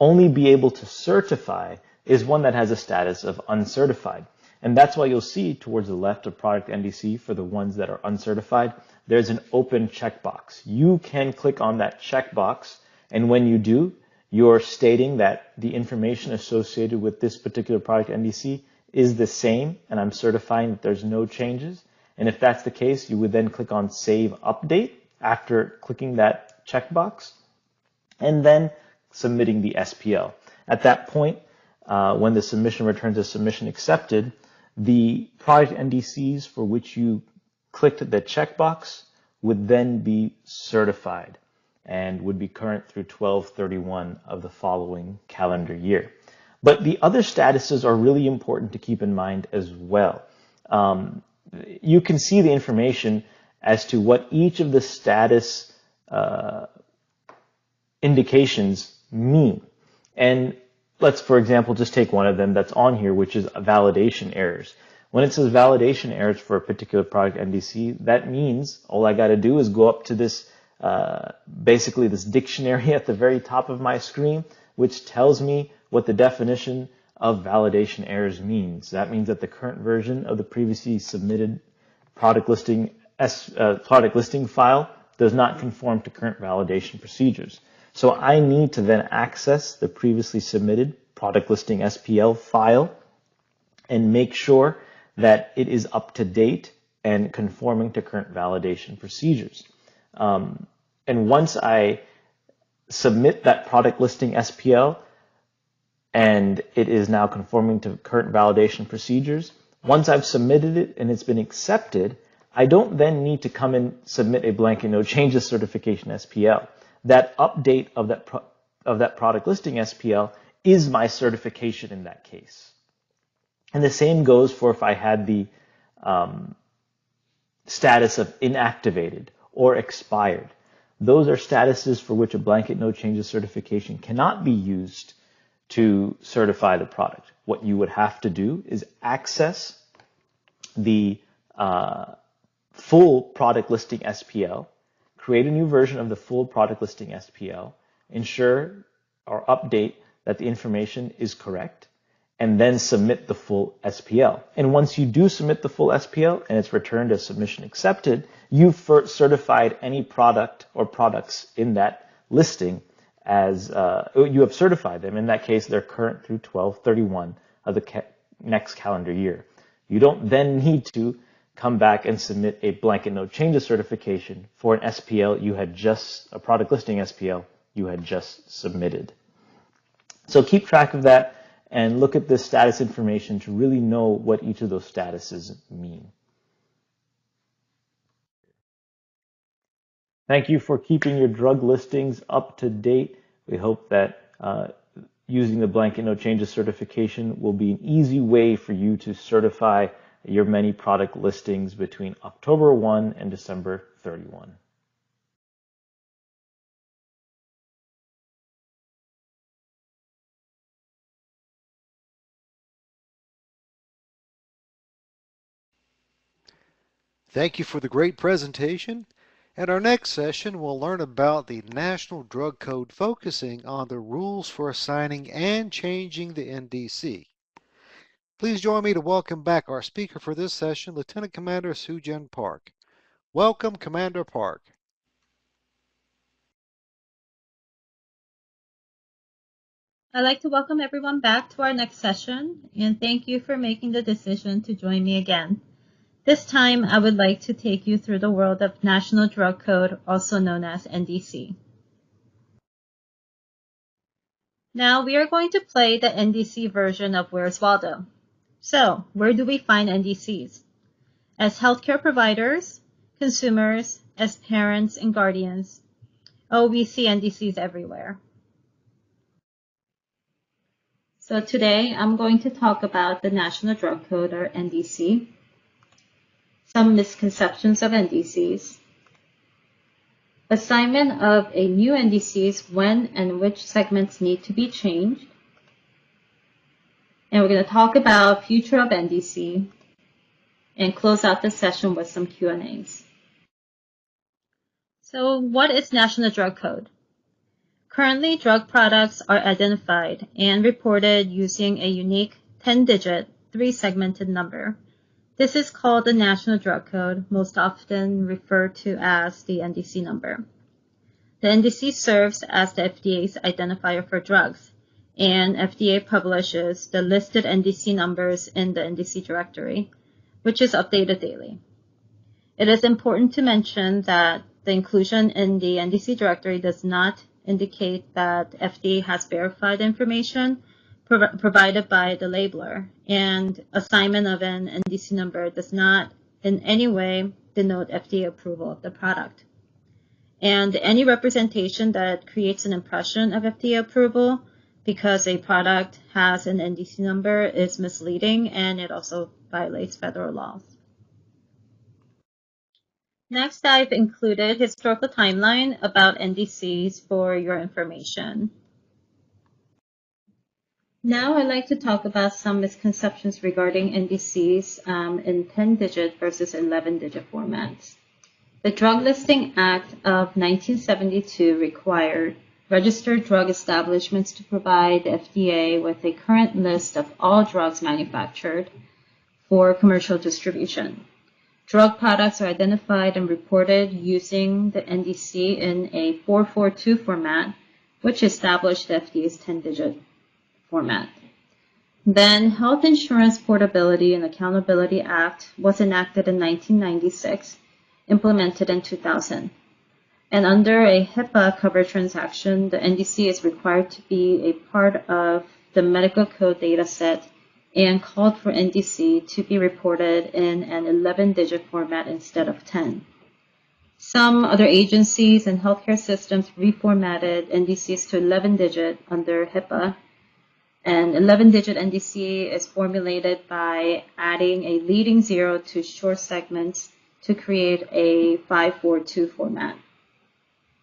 only be able to certify is one that has a status of uncertified. And that's why you'll see towards the left of product NDC for the ones that are uncertified, there's an open checkbox. You can click on that checkbox, and when you do, you're stating that the information associated with this particular product NDC is the same, and I'm certifying that there's no changes. And if that's the case, you would then click on Save Update after clicking that checkbox, and then submitting the SPL. At that point, when the submission returns a submission accepted, the product NDCs for which you clicked the checkbox would then be certified and would be current through 12/31 of the following calendar year. But the other statuses are really important to keep in mind as well. You can see the information as to what each of the status indications mean. And let's, for example, just take one of them that's on here, which is validation errors. When it says validation errors for a particular product NDC, that means all I got to do is go up to this, basically this dictionary at the very top of my screen, which tells me what the definition of validation errors means. That means that the current version of the previously submitted product listing file does not conform to current validation procedures. So I need to then access the previously submitted product listing SPL file and make sure that it is up to date and conforming to current validation procedures. And once I submit that product listing SPL and it is now conforming to current validation procedures, once I've submitted it and it's been accepted, I don't then need to come and submit a blanket no changes certification SPL. That update of that product listing SPL is my certification in that case. And the same goes for if I had the status of inactivated or expired. Those are statuses for which a blanket no changes certification cannot be used to certify the product. What you would have to do is access the full product listing SPL, create a new version of the full product listing SPL, ensure or update that the information is correct, and then submit the full SPL. And once you do submit the full SPL and it's returned as submission accepted, you've certified any product or products in that listing as you have certified them. In that case, they're current through 12/31 of the next calendar year. You don't then need to come back and submit a blanket no changes certification for an SPL you had just, a product listing SPL you had just submitted. So keep track of that and look at this status information to really know what each of those statuses mean. Thank you for keeping your drug listings up to date. We hope that using the blanket no changes certification will be an easy way for you to certify your many product listings between October 1 and December 31. Thank you for the great presentation. In our next session, we'll learn about the National Drug Code, focusing on the rules for assigning and changing the NDC. Please join me to welcome back our speaker for this session, Lieutenant Commander Soo Jin Park. Welcome, Commander Park. I'd like to welcome everyone back to our next session, and thank you for making the decision to join me again. This time, I would like to take you through the world of National Drug Code, also known as NDC. Now, we are going to play the NDC version of Where's Waldo. So, where do we find NDCs? As healthcare providers, consumers, as parents and guardians. Oh, we see NDCs everywhere. So today, I'm going to talk about the National Drug Code, or NDC, some misconceptions of NDCs, assignment of a new NDCs, when and which segments need to be changed, and we're going to talk about future of NDC and close out the session with some Q&As. So what is National Drug Code? Currently, drug products are identified and reported using a unique 10-digit, 3-segmented number. This is called the National Drug Code, most often referred to as the NDC number. The NDC serves as the FDA's identifier for drugs, and FDA publishes the listed NDC numbers in the NDC directory, which is updated daily. It is important to mention that the inclusion in the NDC directory does not indicate that FDA has verified information provided by the labeler, and assignment of an NDC number does not in any way denote FDA approval of the product. And any representation that creates an impression of FDA approval because a product has an NDC number is misleading, and it also violates federal laws. Next, I've included historical timeline about NDCs for your information. Now I'd like to talk about some misconceptions regarding NDCs in 10-digit versus 11-digit formats. The Drug Listing Act of 1972 required registered drug establishments to provide the FDA with a current list of all drugs manufactured for commercial distribution. Drug products are identified and reported using the NDC in a 442 format, which established the FDA's 10-digit format. Then, Health Insurance Portability and Accountability Act was enacted in 1996, implemented in 2000. And under a HIPAA-covered transaction, the NDC is required to be a part of the medical code data set and called for NDC to be reported in an 11-digit format instead of 10. Some other agencies and healthcare systems reformatted NDCs to 11-digit under HIPAA. An 11-digit NDC is formulated by adding a leading zero to short segments to create a 542 format.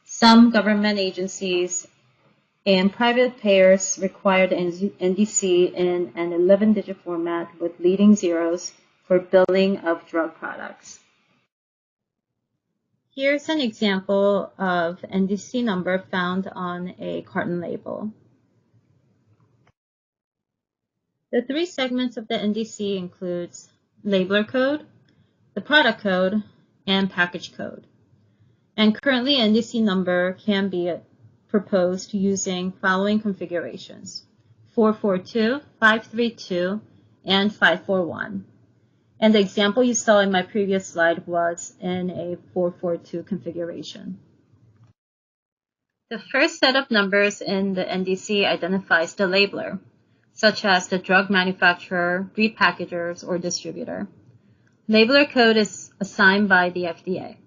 Some government agencies and private payers require the NDC in an 11-digit format with leading zeros for billing of drug products. Here's an example of NDC number found on a carton label. The three segments of the NDC includes labeler code, the product code, and package code. And currently, NDC number can be proposed using following configurations: 442, 532, and 541. And the example you saw in my previous slide was in a 442 configuration. The first set of numbers in the NDC identifies the labeler, such as the drug manufacturer, repackagers, or distributor. Labeler code is assigned by the FDA.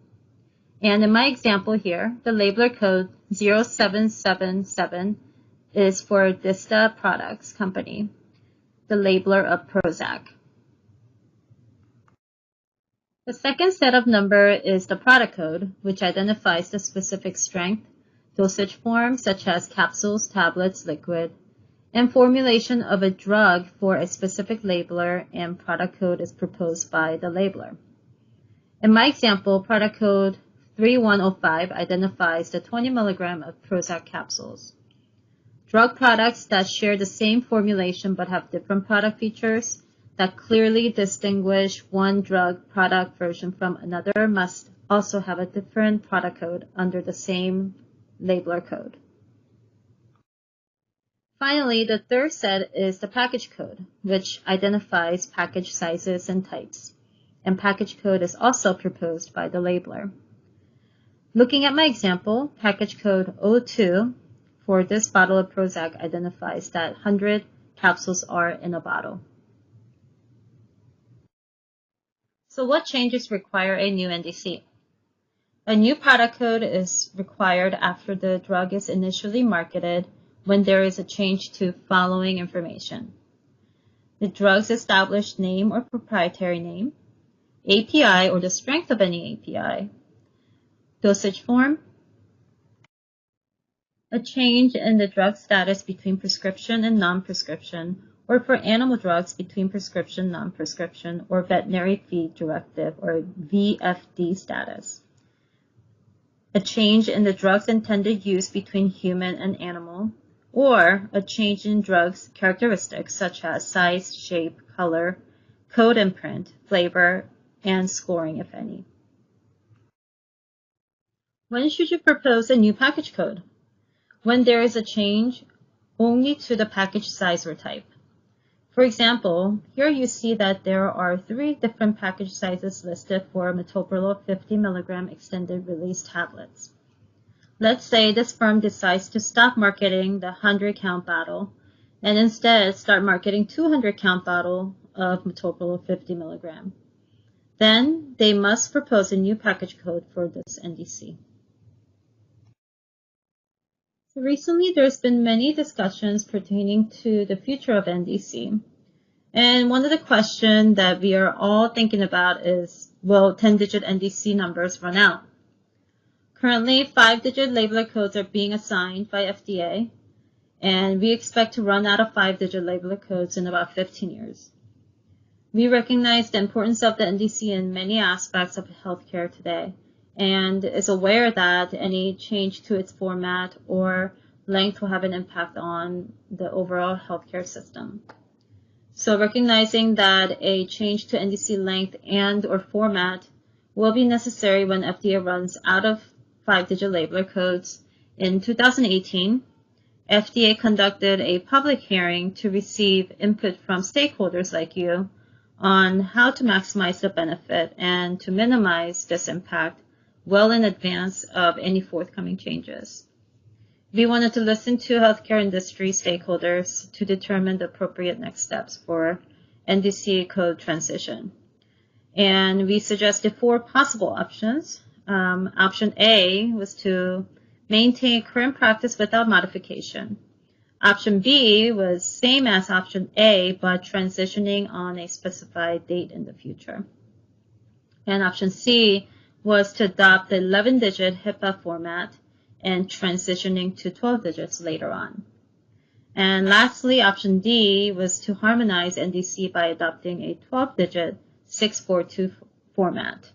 And in my example here, the labeler code 0777 is for Ndca Products Company, the labeler of Prozac. The second set of number is the product code, which identifies the specific strength, dosage form such as capsules, tablets, liquid, and formulation of a drug for a specific labeler, and product code is proposed by the labeler. In my example, product code 3105 identifies the 20 milligram of Prozac capsules. Drug products that share the same formulation but have different product features that clearly distinguish one drug product version from another must also have a different product code under the same labeler code. Finally, the third set is the package code, which identifies package sizes and types, and package code is also proposed by the labeler. Looking at my example, package code 02 for this bottle of Prozac identifies that 100 capsules are in a bottle. So what changes require a new NDC? A new product code is required after the drug is initially marketed when there is a change to following information: the drug's established name or proprietary name, API or the strength of any API, dosage form, a change in the drug status between prescription and non-prescription, or for animal drugs between prescription, non-prescription, or veterinary feed directive or VFD status, a change in the drug's intended use between human and animal, or a change in drugs' characteristics such as size, shape, color, code and print, flavor, and scoring, if any. When should you propose a new package code? When there is a change only to the package size or type. For example, here you see that there are 3 different package sizes listed for metoprolol 50 mg extended release tablets. Let's say this firm decides to stop marketing the 100 count bottle and instead start marketing 200 count bottle of metoprolol 50 mg. Then they must propose a new package code for this NDC. So recently there's been many discussions pertaining to the future of NDC. And one of the questions that we are all thinking about is, will 10-digit NDC numbers run out? Currently, 5-digit labeler codes are being assigned by FDA, and we expect to run out of 5-digit labeler codes in about 15 years. We recognize the importance of the NDC in many aspects of healthcare today, and is aware that any change to its format or length will have an impact on the overall healthcare system. So recognizing that a change to NDC length and or format will be necessary when FDA runs out of 5-digit labeler codes, in 2018, FDA conducted a public hearing to receive input from stakeholders like you on how to maximize the benefit and to minimize this impact well in advance of any forthcoming changes. We wanted to listen to healthcare industry stakeholders to determine the appropriate next steps for NDC code transition. And we suggested 4 possible options. Option A was to maintain current practice without modification. Option B was same as option A, but transitioning on a specified date in the future. And option C was to adopt the 11-digit HIPAA format and transitioning to 12 digits later on. And lastly, option D was to harmonize NDC by adopting a 12-digit 642 format.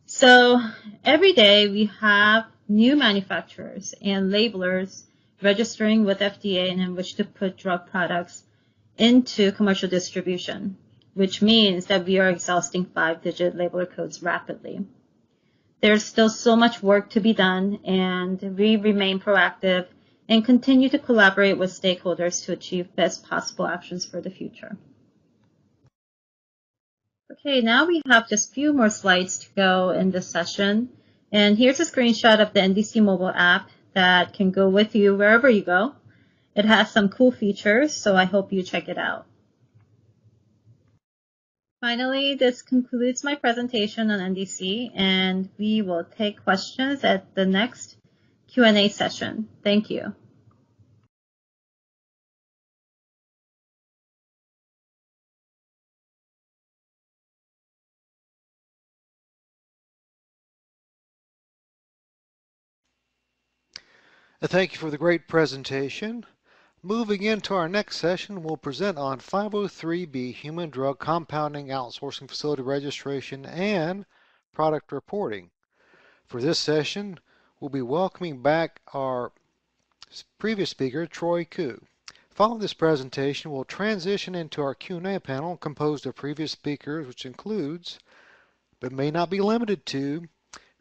So every day we have new manufacturers and labelers registering with FDA and in which to put drug products into commercial distribution, which means that we are exhausting 5-digit labeler codes rapidly. There's still so much work to be done, and we remain proactive and continue to collaborate with stakeholders to achieve best possible actions for the future. Okay, now we have just a few more slides to go in this session. And here's a screenshot of the Ndc mobile app that can go with you wherever you go. It has some cool features, so I hope you check it out. Finally, this concludes my presentation on Ndc, and we will take questions at the next Q&A session. Thank you. Thank you for the great presentation. Moving into our next session, we'll present on 503B Human Drug Compounding Outsourcing Facility Registration and Product Reporting. For this session, we'll be welcoming back our previous speaker, Troy Koo. Following this presentation, we'll transition into our Q&A panel composed of previous speakers, which includes, but may not be limited to,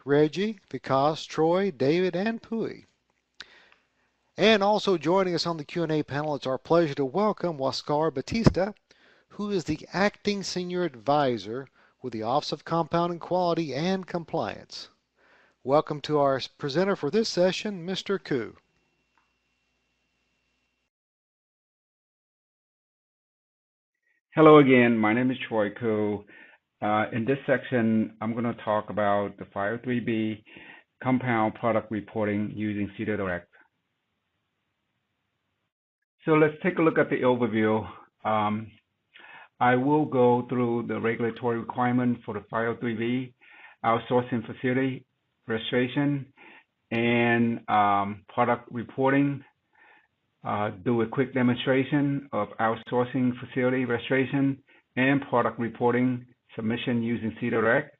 Regie, Vikas, Troy, David, and Puii. And also joining us on the Q&A panel, it's our pleasure to welcome Oscar Batista, who is the Acting Senior Advisor with the Office of Compounding Quality and Compliance. Welcome to our presenter for this session, Mr. Koo. Hello again, my name is Troy Koo. In this section, I'm going to talk about the 503B compound product reporting using CDER Direct. So let's take a look at the overview. I will go through the regulatory requirement for the 503B outsourcing facility registration and product reporting. Do a quick demonstration of outsourcing facility registration and product reporting submission using CDER Direct,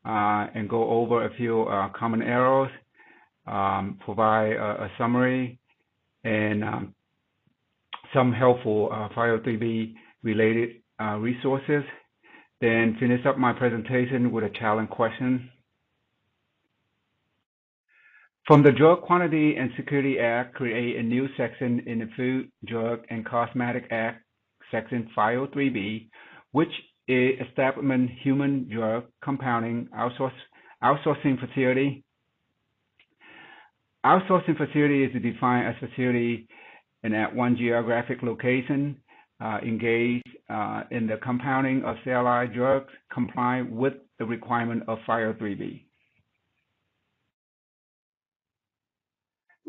and go over a few common errors, provide a summary, and some helpful 503B related resources. Then finish up my presentation with a challenge question. From the Drug Quantity and Security Act, create a new section in the Food, Drug, and Cosmetic Act, Section 503B, which is establishment human drug compounding outsourcing facility. Outsourcing facility is defined as facility and at one geographic location, engaged in the compounding of sterilized drugs, complying with the requirement of 503B.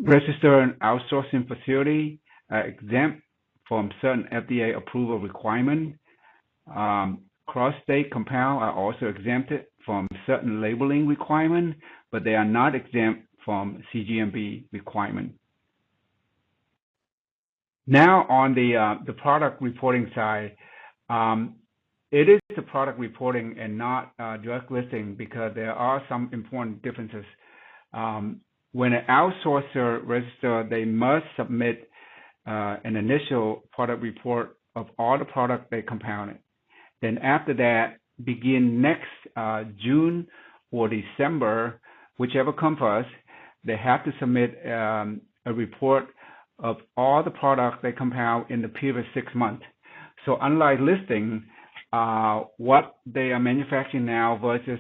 Register an outsourcing facility exempt from certain FDA approval requirements. Cross-state compound are also exempted from certain labeling requirements, but they are not exempt from CGMP requirements. Now on the product reporting side, it is the product reporting and not drug listing because there are some important differences. When an outsourcer registers, they must submit an initial product report of all the products they compounded. Then after that, begin next June or December, whichever comes first, they have to submit a report of all the products they compound in the previous 6 months. So unlike listing, what they are manufacturing now versus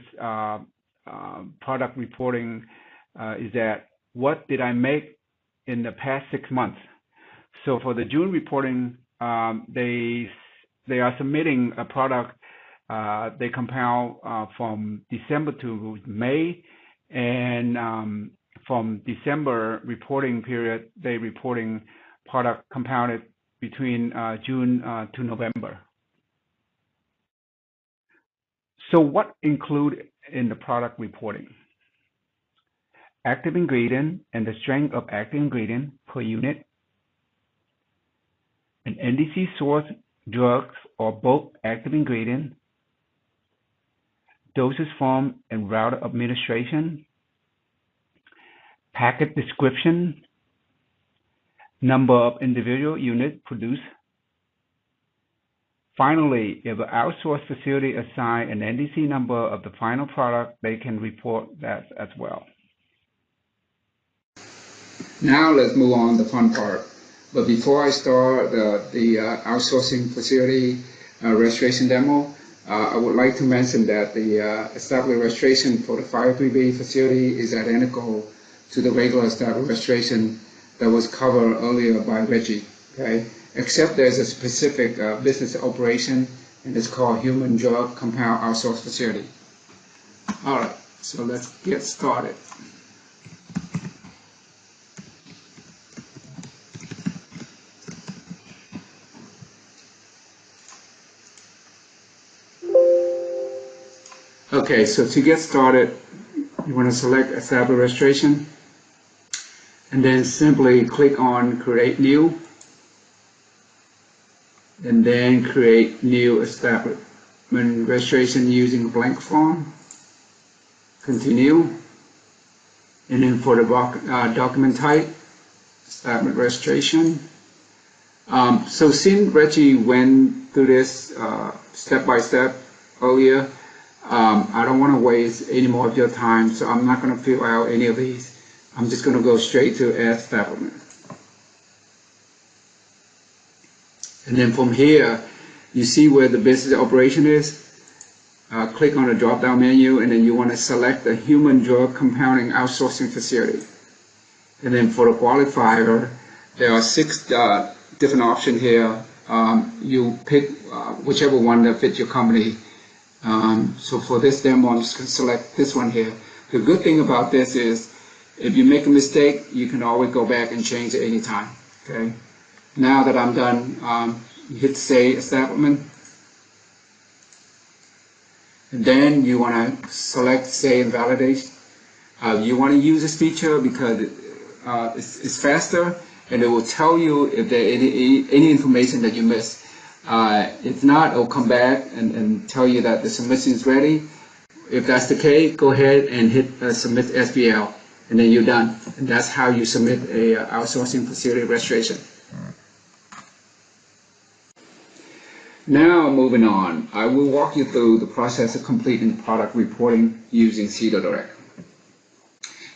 product reporting is that what did I make in the past 6 months? So for the June reporting, they are submitting a product they compound from December to May, and from December reporting period, they reporting product compounded between June to November. So what included in the product reporting? Active ingredient and the strength of active ingredient per unit, an Ndc source drugs or bulk active ingredient, dosage form and route of administration, packet description, number of individual units produced, Finally, if an outsourced facility assigns an NDC number of the final product, they can report that as well. Now let's move on to the fun part. But before I start the outsourcing facility registration demo, I would like to mention that the established registration for the 503B facility is identical to the regular established registration that was covered earlier by Regie, okay? Except there's a specific business operation, and it's called Human Drug Compound Outsourced Facility. All right, so let's get started. Okay, so to get started, you want to select Established Registration, and then simply click on Create New, and then create New Establishment Registration using a blank form. Continue, and then for the document type, Establishment Registration. So since Regie went through this step by step earlier, I don't want to waste any more of your time, so I'm not going to fill out any of these. I'm just going to go straight to Add Establishment. And then from here, you see where the business operation is. Click on the drop-down menu, and then you want to select the Human Drug Compounding Outsourcing Facility. And then for the qualifier, there are 6 different options here. You pick whichever one that fits your company. So for this demo, I'm just going to select this one here. The good thing about this is, if you make a mistake, you can always go back and change it anytime. Okay. Now that I'm done, you hit Save Establishment. And then you want to select Save and Validate. You want to use this feature because it's faster, and it will tell you if there any information that you missed. If not, it'll come back and tell you that the submission is ready. If that's the case, go ahead and hit Submit SBL, and then you're done. And that's how you submit a outsourcing facility registration. Now, moving on, I will walk you through the process of completing product reporting using CDER Direct.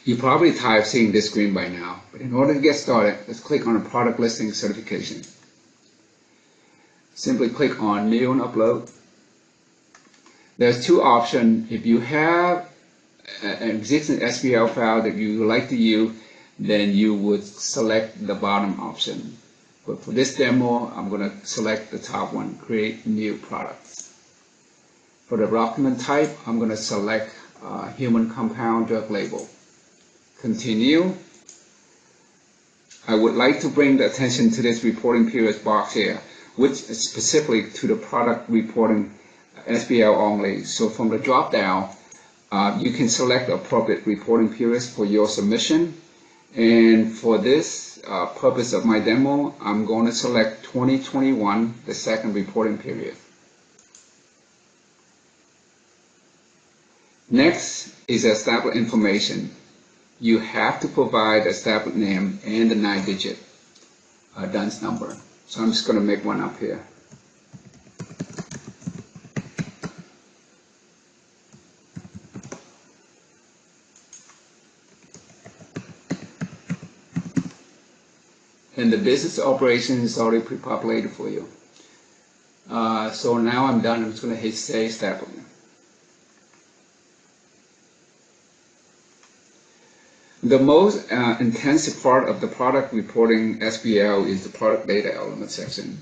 You probably tired of seeing this screen by now, but in order to get started, let's click on a product listing certification. Simply click on New and Upload. There's 2 options. If you have an existing SBL file that you would like to use, then you would select the bottom option. But for this demo, I'm going to select the top one, Create New Products. For the document type, I'm going to select Human Compound Drug Label. Continue. I would like to bring the attention to this reporting periods box here, which is specifically to the product reporting SBL only. So from the drop down, you can select the appropriate reporting periods for your submission. And for this purpose of my demo, I'm going to select 2021, the second reporting period. Next is established information. You have to provide the established name and the 9-digit DUNS number. So I'm just going to make one up here. And the business operation is already pre-populated for you. So now I'm done. I'm just going to hit Save Establishment. The most intensive part of the product reporting SBL is the product data element section.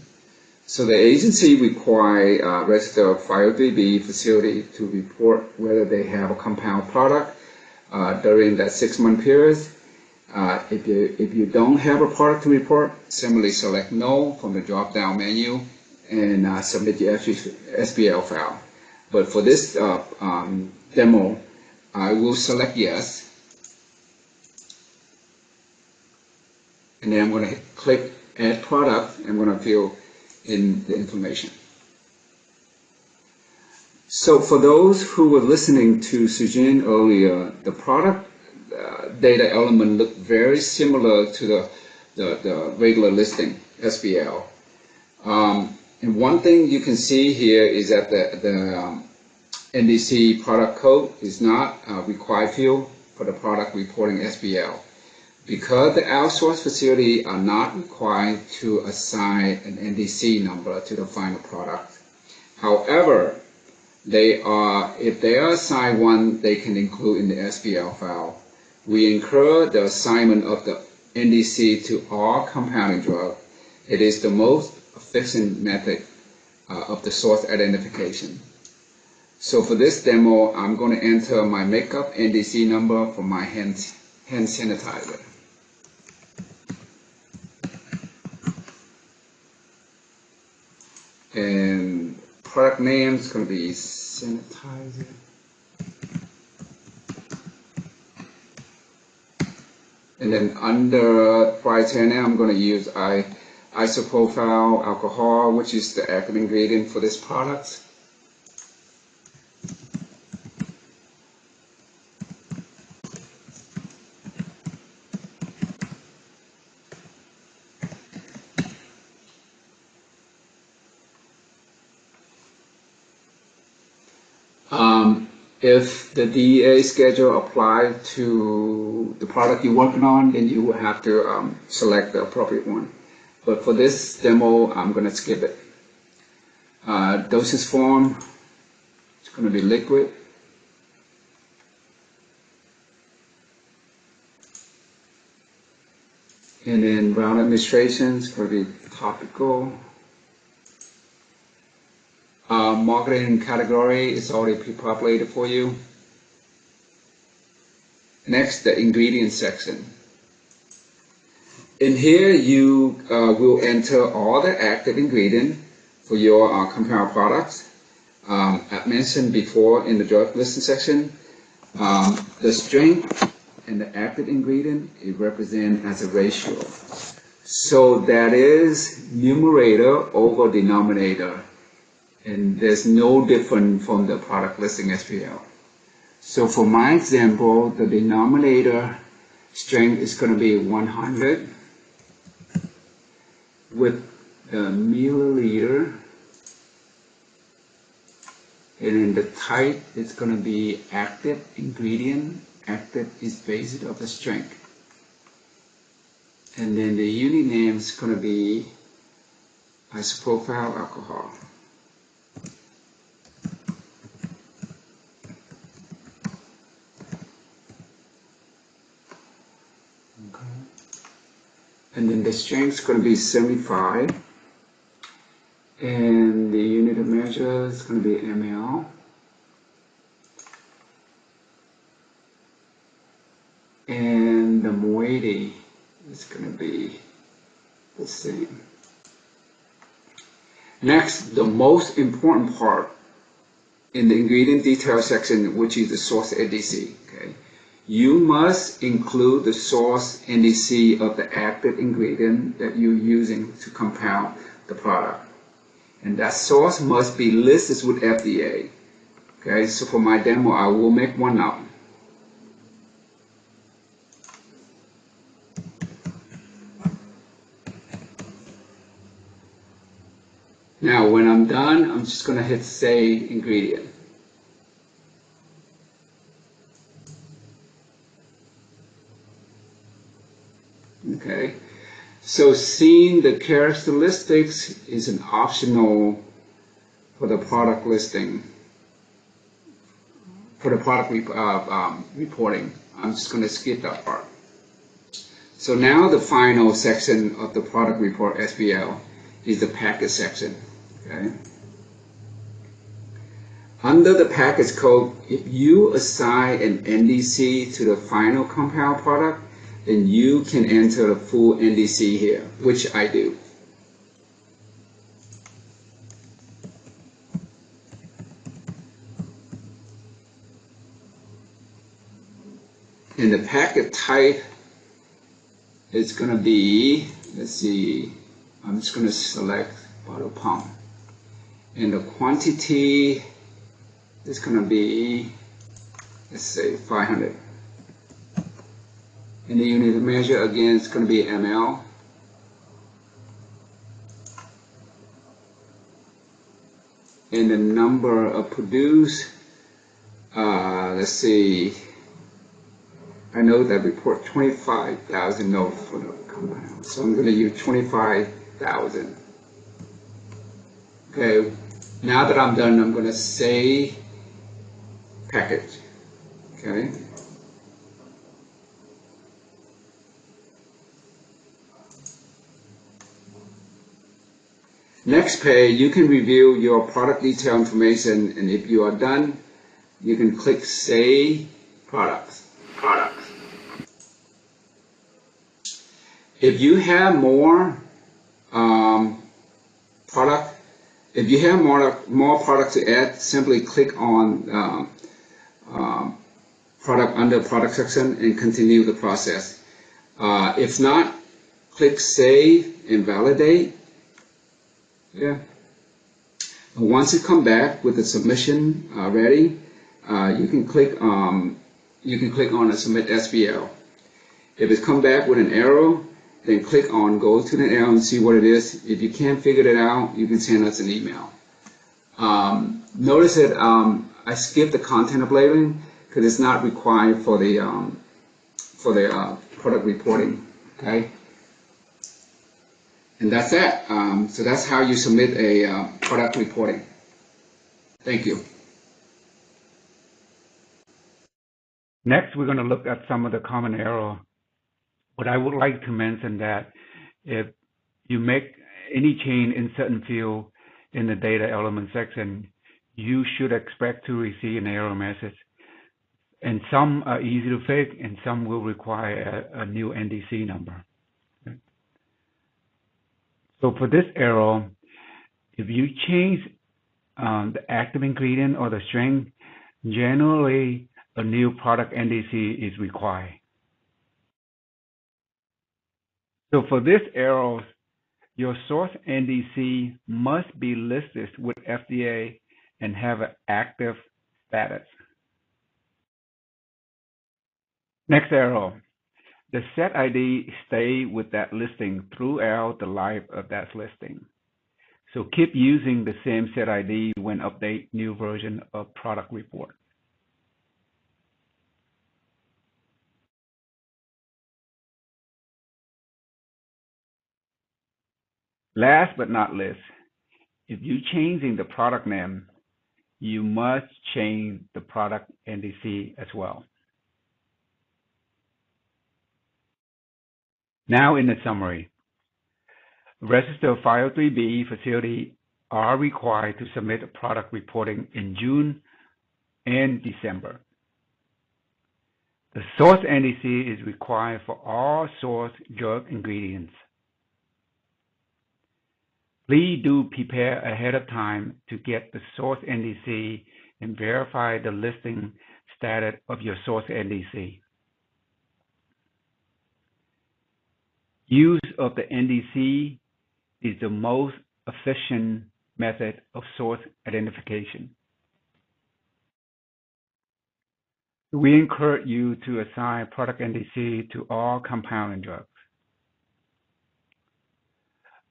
So the agency requires registered 503B facility to report whether they have a compound product during that 6-month period. If you don't have a product to report, simply select No from the drop-down menu and submit your SBL file. But for this demo, I will select Yes. And then I'm going to click Add Product. I'm going to fill in the information. So for those who were listening to Soo Jin earlier, the product data element looked very similar to the regular listing, SBL. And one thing you can see here is that the Ndc product code is not a required field for the product reporting SBL, because the outsourced facility are not required to assign an Ndc number to the final product. However, if they are assigned one, they can include in the SBL file. We incur the assignment of the Ndc to all compounding drug. It is the most efficient method of the source identification. So for this demo, I'm going to enter my makeup Ndc number for my hand sanitizer. And product name is going to be sanitizer. And then under proprietary name, I'm going to use isopropyl alcohol, which is the active ingredient for this product. If the DEA schedule applies to the product you're working on, then you will have to select the appropriate one. But for this demo, I'm going to skip it. Dosage form, it's going to be liquid. And then route administration is going to be topical. Marketing category is already pre-populated for you. Next, the ingredient section. In here, you will enter all the active ingredient for your compound products. As mentioned before in the drug listing section, the strength and the active ingredient is represented as a ratio. So that is numerator over denominator. And there's no different from the product listing SPL. So for my example, the denominator strength is going to be 100 with the milliliter, and then the type is going to be active ingredient. Active is based on the strength. And then the unit name is going to be isopropyl alcohol. And then the strength is going to be 75, and the unit of measure is going to be ml, and the moiety is going to be the same. Next, the most important part in the ingredient detail section, which is the source NDC. Okay? You must include the source Ndc of the active ingredient that you're using to compound the product. And that source must be listed with FDA. Okay, so for my demo, I will make one up. Now, when I'm done, I'm just going to hit Save Ingredient. Okay, so seeing the characteristics is an optional for the product listing, for the product reporting. I'm just going to skip that part. So now the final section of the product report SBL is the package section. Okay. Under the package code, if you assign an NDC to the final compound product, then you can enter the full NDC here, which I do. And the packet type is going to be, let's see, I'm just going to select bottle pump. And the quantity is going to be, let's say, 500. And the unit of measure, again, is going to be ml. and the number of produced. Let's see. I know that report 25,000 notes for the compound, so I'm going to use 25,000. Okay, now that I'm done, I'm going to say package. Okay. Next page, you can review your product detail information, and if you are done, you can click Save Products. If you have more product, if you have more product to add, simply click on product under product section and continue the process. If not, click Save and Validate. Yeah. Once you come back with the submission ready, you can click on the Submit SBL. If it's come back with an arrow, then click on Go to the arrow and see what it is. If you can't figure it out, you can send us an email. Notice that I skipped the content of labeling because it's not required for the product reporting. Okay. And that's that. So that's how you submit a product reporting. Thank you. Next, we're going to look at some of the common error. But I would like to mention that if you make any change in certain field in the data element section, you should expect to receive an error message. And some are easy to fix, and some will require a new NDC number. Okay. So for this error, if you change the active ingredient or the strength, generally a new product NDC is required. So for this error, your source NDC must be listed with FDA and have an active status. Next error, the set ID stay with that listing throughout the life of that listing. So keep using the same set ID when update new version of product report. Last but not least, if you're changing the product name, you must change the product NDC as well. Now in the summary, registered 503B facility are required to submit product reporting in June and December. The source NDC is required for all source drug ingredients. Please do prepare ahead of time to get the source NDC and verify the listing status of your source NDC. Use of the NDC is the most efficient method of source identification. We encourage you to assign product NDC to all compounding drugs.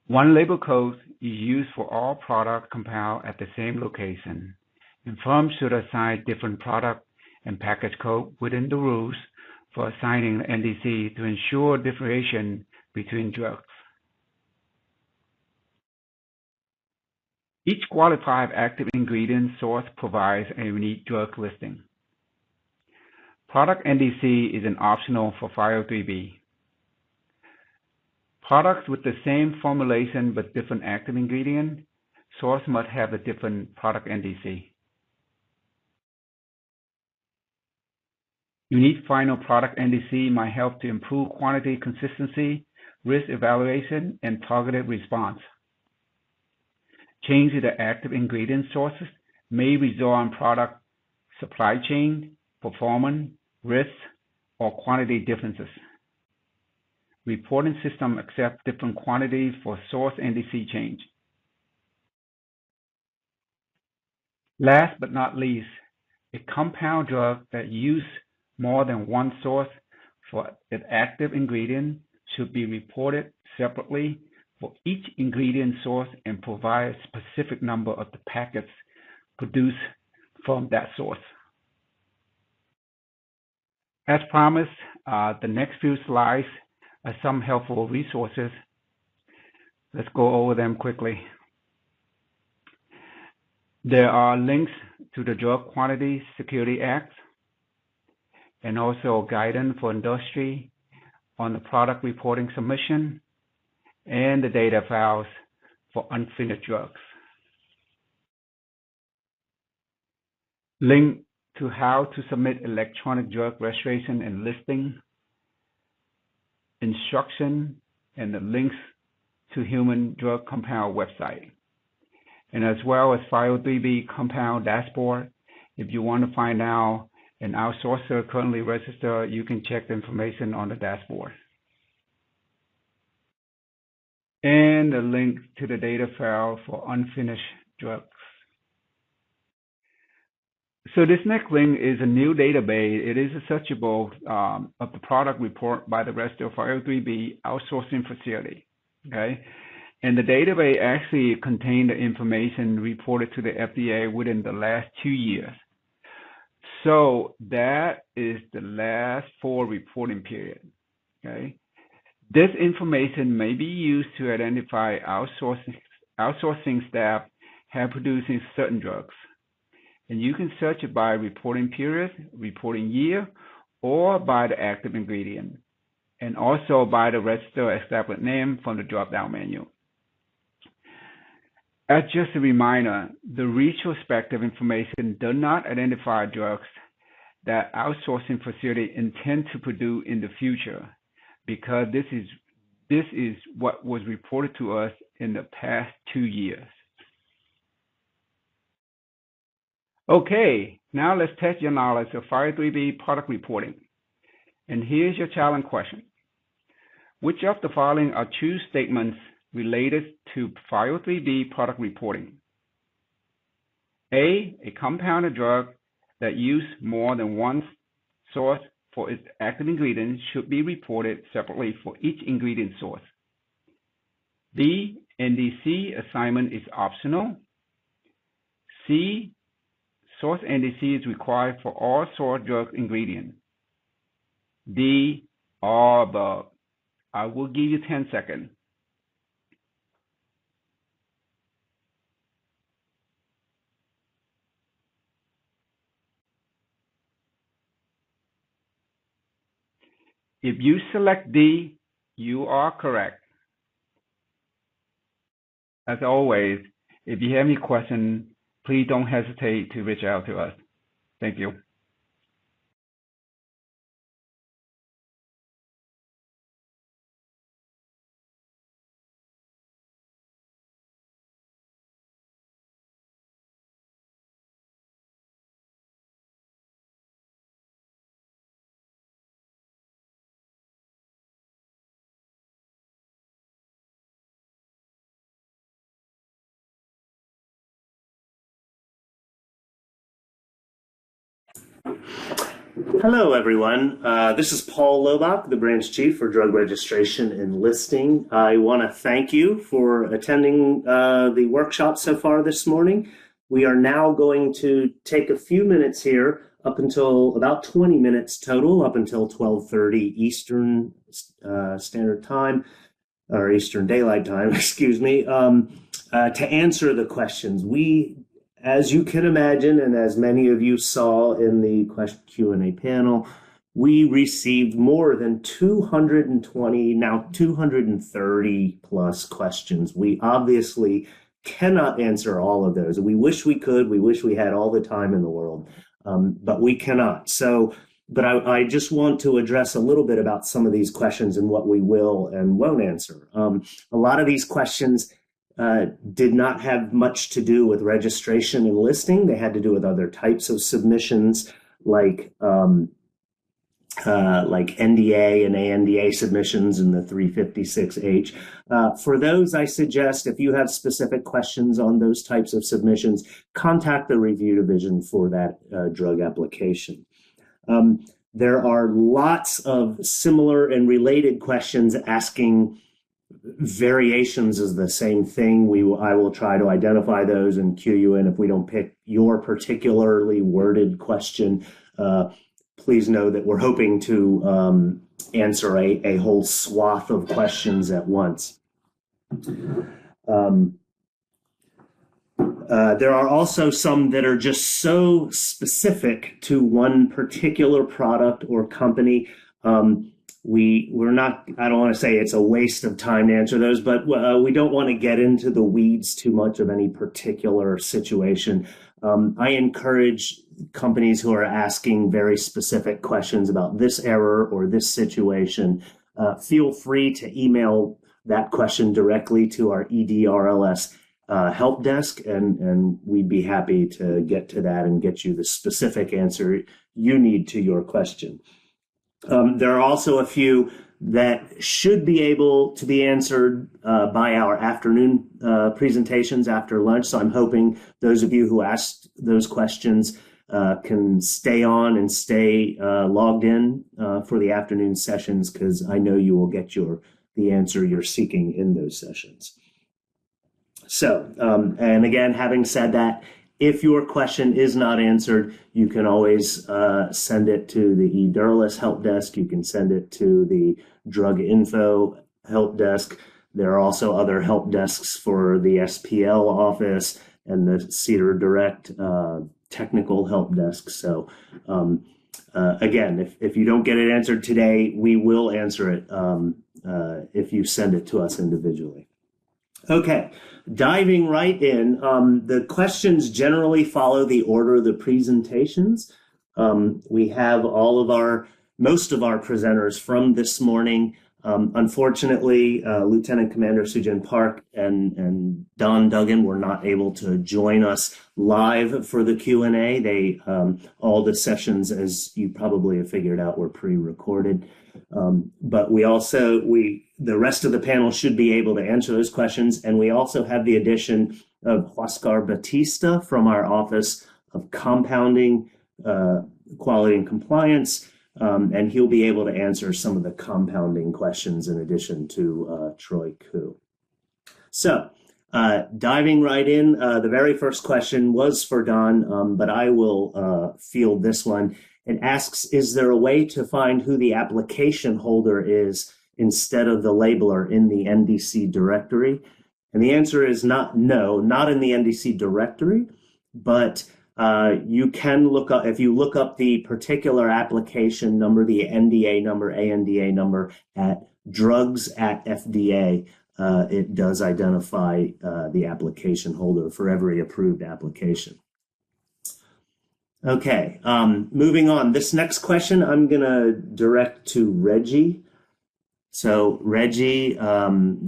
One label code is used for all product compound at the same location, and firms should assign different product and package code within the rules for assigning the NDC to ensure differentiation between drugs. Each qualified active ingredient source provides a unique drug listing. Product NDC is an optional for 503B. Products with the same formulation but different active ingredient, source must have a different product NDC. Unique final product NDC might help to improve quantity consistency, risk evaluation, and targeted response. Change to the active ingredient sources may result in product supply chain, performance, risk, or quantity differences. Reporting system accept different quantities for source NDC change. Last but not least, a compound drug that use more than one source for its active ingredient should be reported separately for each ingredient source and provide a specific number of the packets produced from that source. As promised, the next few slides are some helpful resources. Let's go over them quickly. There are links to the Drug Quantity Security Act and also guidance for industry on the product reporting submission and the data files for unfinished drugs. Link to how to submit electronic drug registration and listing, instruction, and the links to Human Drug Compound website, and as well as 503B Compound Dashboard. If you want to find out an outsourcer currently registered, you can check the information on the dashboard. And a link to the data file for unfinished drugs. So this next link is a new database. It is a searchable of the product report by the register 503B outsourcing facility. Okay, and the database actually contained the information reported to the FDA within the last 2 years. So that is the last 4 reporting period. Okay, this information may be used to identify outsourcing staff have producing certain drugs. And you can search it by reporting period, reporting year, or by the active ingredient, and also by the register established name from the drop-down menu. As just a reminder, the retrospective information does not identify drugs that outsourcing facility intend to produce in the future, because this is what was reported to us in the past 2 years. Okay, now let's test your knowledge of 503B product reporting. And here's your challenge question. Which of the following are true statements related to 503B product reporting? A compounded drug that uses more than one source for its active ingredient should be reported separately for each ingredient source. B, Ndc assignment is optional. C, source Ndc is required for all source drug ingredients. D, all above. I will give you 10 seconds. If you select D, you are correct. As always, if you have any questions, please don't hesitate to reach out to us. Thank you. Hello, everyone. This is Paul Lobach, the branch chief for drug registration and listing. I want to thank you for attending the workshop so far this morning. We are now going to take a few minutes here, up until about 20 minutes total, up until 12:30 Eastern Standard Time, or Eastern Daylight Time, excuse me, to answer the questions. As you can imagine, and as many of you saw in the Q&A panel, we received more than 220, now 230 plus questions. We obviously cannot answer all of those. We wish we could. We wish we had all the time in the world, but we cannot. But I just want to address a little bit about some of these questions and what we will and won't answer. A lot of these questions did not have much to do with registration and listing. They had to do with other types of submissions, like NDA and ANDA submissions in the 356H. For those, I suggest if you have specific questions on those types of submissions, contact the review division for that drug application. There are lots of similar and related questions asking variations is the same thing. I will try to identify those and cue you in if we don't pick your particularly worded question. Please know that we're hoping to answer a whole swath of questions at once. There are also some that are just so specific to one particular product or company. We're not, I don't want to say it's a waste of time to answer those, but we don't want to get into the weeds too much of any particular situation. I encourage companies who are asking very specific questions about this error or this situation, feel free to email that question directly to our eDRLS help desk, and we'd be happy to get to that and get you the specific answer you need to your question. There are also a few that should be able to be answered by our afternoon presentations after lunch. So I'm hoping those of you who asked those questions can stay on and stay logged in for the afternoon sessions, because I know you will get the answer you're seeking in those sessions. So, and again, having said that, if your question is not answered, you can always send it to the eDRLS help desk. You can send it to the drug info help desk. There are also other help desks for the SPL office and the CDER Direct technical help desk. So again, if you don't get it answered today, we will answer it if you send it to us individually. Okay, diving right in, the questions generally follow the order of the presentations. We have most of our presenters from this morning. Unfortunately, Lieutenant Commander Soo Jin Park and Don Duggan were not able to join us live for the Q&A. All the sessions, as you probably have figured out, were pre-recorded. But the rest of the panel should be able to answer those questions. And we also have the addition of Huascar Batista from our Office of Compounding, Quality and Compliance. And he'll be able to answer some of the compounding questions in addition to Troy Koo. So diving right in, the very first question was for Don, but I will field this one. It asks, is there a way to find who the application holder is instead of the labeler in the Ndc directory? And the answer is no, not in the Ndc directory, but you can look up, if you look up the particular application number, the NDA number, ANDA number at drugs@FDA, it does identify the application holder for every approved application. Okay, moving on. This next question I'm going to direct to Regie. So Regie,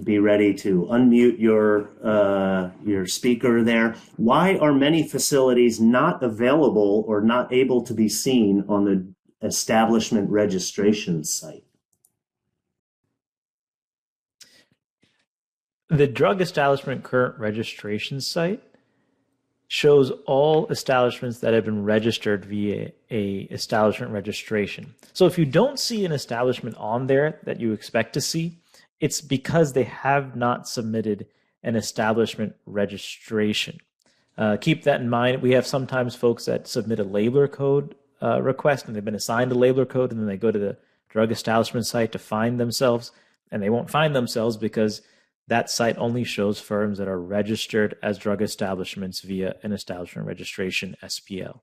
be ready to unmute your speaker there. Why are many facilities not available or not able to be seen on the establishment registration site? The drug establishment current registration site shows all establishments that have been registered via a establishment registration. So if you don't see an establishment on there that you expect to see, it's because they have not submitted an establishment registration. Keep that in mind. We have sometimes folks that submit a labeler code request and they've been assigned a labeler code, and then they go to the drug establishment site to find themselves, and they won't find themselves because that site only shows firms that are registered as drug establishments via an establishment registration, SPL.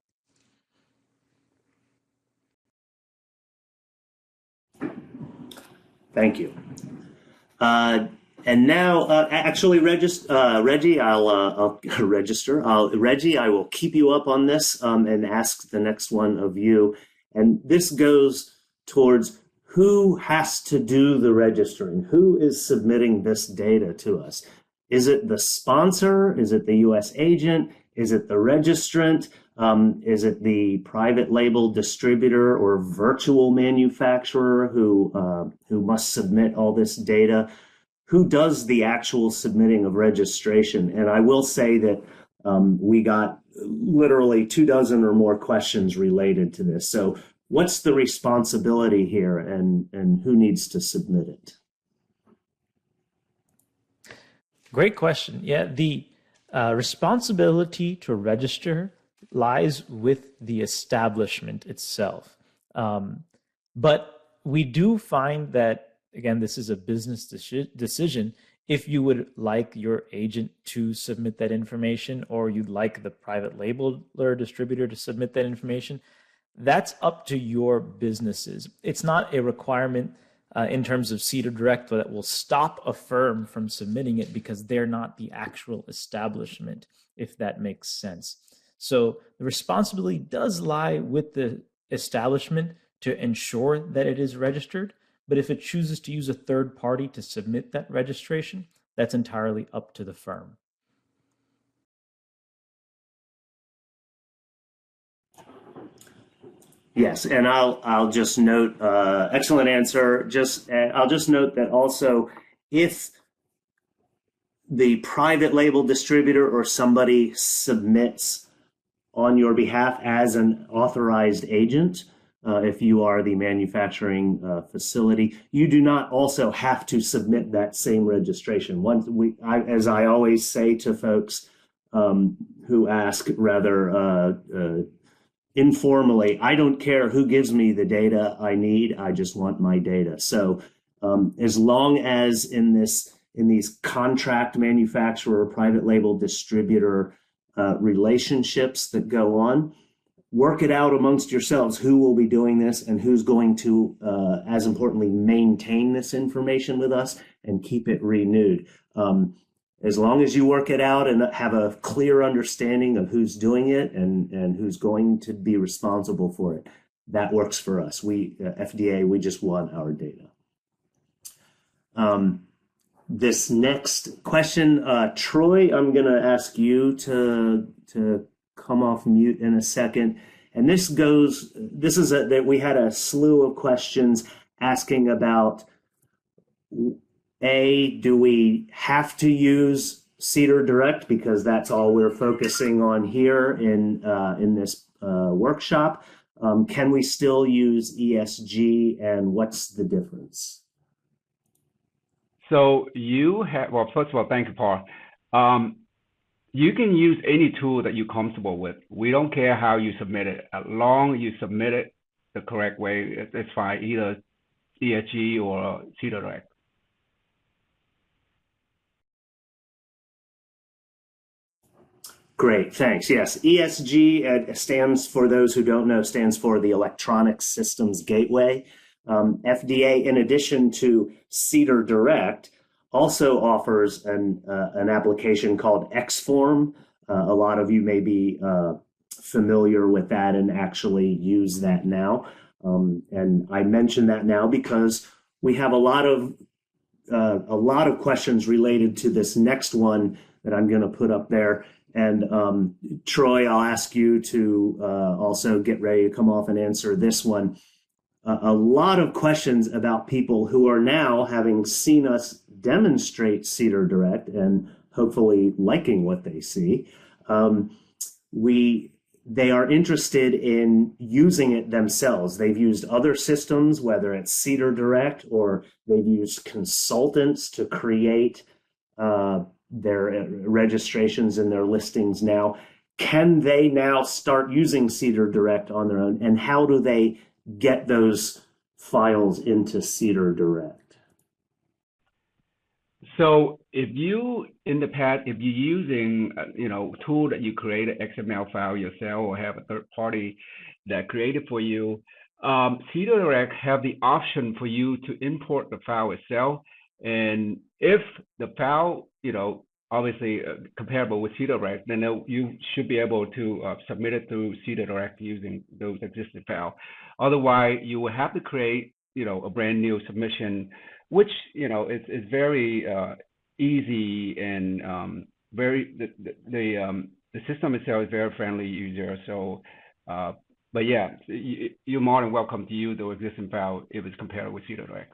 Thank you. And now, actually, Regie, I'll register. Regie, I will keep you up on this and ask the next one of you. And this goes towards who has to do the registering? Who is submitting this data to us? Is it the sponsor? Is it the U.S. agent? Is it the registrant? Is it the private label distributor or virtual manufacturer who must submit all this data? Who does the actual submitting of registration? And I will say that we got literally 24 or more questions related to this. So what's the responsibility here, and who needs to submit it? Great question. Yeah, the responsibility to register lies with the establishment itself. But we do find that, again, this is a business decision. If you would like your agent to submit that information, or you'd like the private labeler distributor to submit that information, that's up to your businesses. It's not a requirement in terms of CDER Direct that will stop a firm from submitting it because they're not the actual establishment, if that makes sense. So the responsibility does lie with the establishment to ensure that it is registered, but if it chooses to use a third party to submit that registration, that's entirely up to the firm. Yes, and I'll just note, excellent answer. I'll just note that also, if the private label distributor or somebody submits on your behalf as an authorized agent, if you are the manufacturing facility, you do not also have to submit that same registration. As I always say to folks who ask rather informally, I don't care who gives me the data I need, I just want my data. So as long as in these contract manufacturer, private label distributor relationships that go on, work it out amongst yourselves who will be doing this and who's going to, as importantly, maintain this information with us and keep it renewed. As long as you work it out and have a clear understanding of who's doing it and who's going to be responsible for it, that works for us. We, FDA, we just want our data. This next question, Troy, I'm going to ask you to come off mute in a second. And this is that we had a slew of questions asking about, do we have to use CDER Direct because that's all we're focusing on here in this workshop? Can we still use ESG, and what's the difference? So you have, well, first of all, thank you, Paul. You can use any tool that you're comfortable with. We don't care how you submit it. As long as you submit it the correct way, it's fine, either ESG or CDER Direct. Great, thanks. Yes, ESG stands, for those who don't know, stands for the Electronic Systems Gateway. FDA, in addition to CDER Direct, also offers an application called Xform. A lot of you may be familiar with that and actually use that now. And I mention that now because we have a lot of questions related to this next one that I'm going to put up there. And Troy, I'll ask you to also get ready to come off and answer this one. A lot of questions about people who are now, having seen us demonstrate CDER Direct and hopefully liking what they see, they are interested in using it themselves. They've used other systems, whether it's CDER Direct or they've used consultants to create their registrations and their listings now. Can they now start using CDER Direct on their own? And how do they get those files into CDER Direct? So if you, in the past, if you're using, tool that you create an XML file yourself or have a third party that created for you, CDER Direct have the option for you to import the file itself. And if the file, obviously comparable with CDER Direct, then you should be able to submit it through CDER Direct using those existing files. Otherwise, you will have to create, a brand new submission, which, is very easy and the system itself is very friendly user. So, but yeah, you're more than welcome to use the existing file if it's compared with CDER Direct.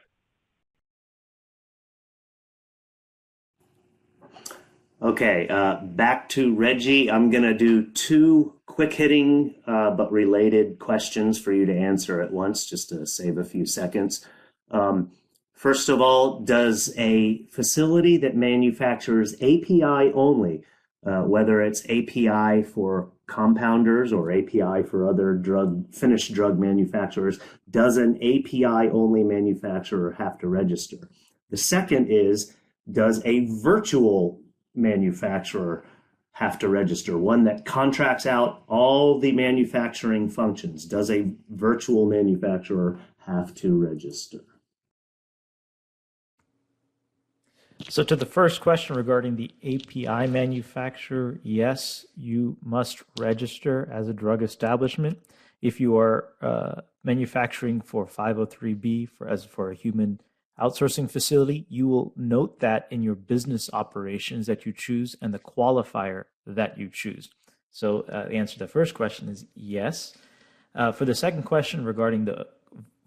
Okay, back to Regie. I'm going to do two quick-hitting but related questions for you to answer at once, just to save a few seconds. First of all, does a facility that manufactures API only, whether it's API for compounders or API for other finished drug manufacturers, does an API only manufacturer have to register? The second is, does a virtual manufacturer have to register, one that contracts out all the manufacturing functions? Does a virtual manufacturer have to register? So to the first question regarding the API manufacturer, yes, you must register as a drug establishment. If you are manufacturing for 503B for a human outsourcing facility, you will note that in your business operations that you choose and the qualifier that you choose. So the answer to the first question is yes. For the second question regarding the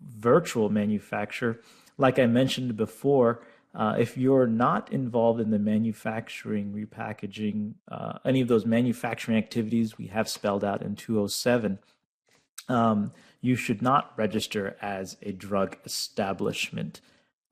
virtual manufacturer, like I mentioned before, if you're not involved in the manufacturing, repackaging, any of those manufacturing activities we have spelled out in 207, you should not register as a drug establishment.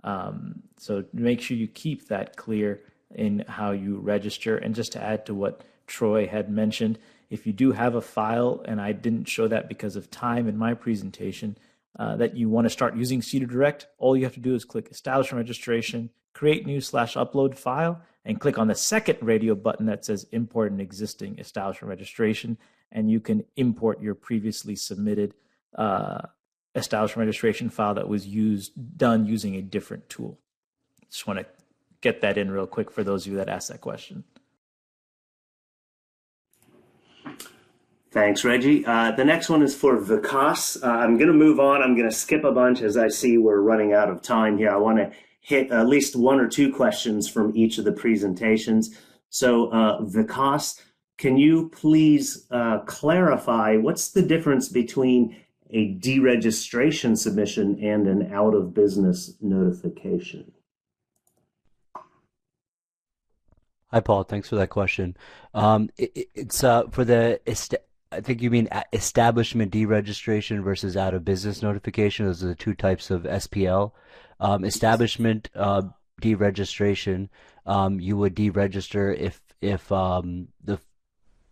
So make sure you keep that clear in how you register. And just to add to what Troy had mentioned, if you do have a file, and I didn't show that because of time in my presentation, that you want to start using CDER Direct, all you have to do is click Establishment Registration, Create New /Upload File, and click on the second radio button that says Import an Existing Establishment Registration, and you can import your previously submitted establishment registration file that was done using a different tool. Just want to get that in real quick for those of you that asked that question. Thanks, Reggie. The next one is for Vikas. I'm going to move on. I'm going to skip a bunch as I see we're running out of time here. I want to hit at least one or two questions from each of the presentations. So Vikas, can you please clarify what's the difference between a deregistration submission and an out of business notification? Hi, Paul. Thanks for that question. It's for the I think you mean establishment deregistration versus out of business notification. Those are the two types of SPL. Establishment deregistration, you would deregister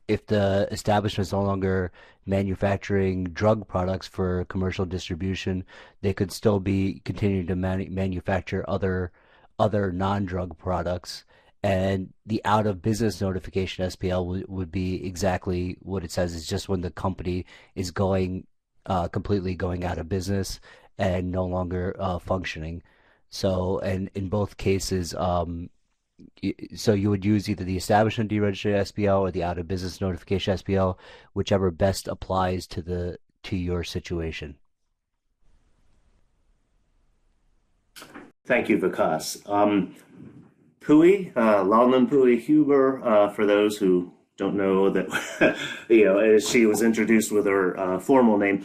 if the establishment is no longer manufacturing drug products for commercial distribution. They could still be continuing to manufacture other non-drug products. And the out of business notification SPL would be exactly what it says. It's just when the company is completely going out of business and no longer functioning. So, and in both cases, so you would use either the establishment deregistration SPL or the out of business notification SPL, whichever best applies to your situation. Thank you, Vikas. Puii, Puii Huber, for those who don't know that, she was introduced with her formal name.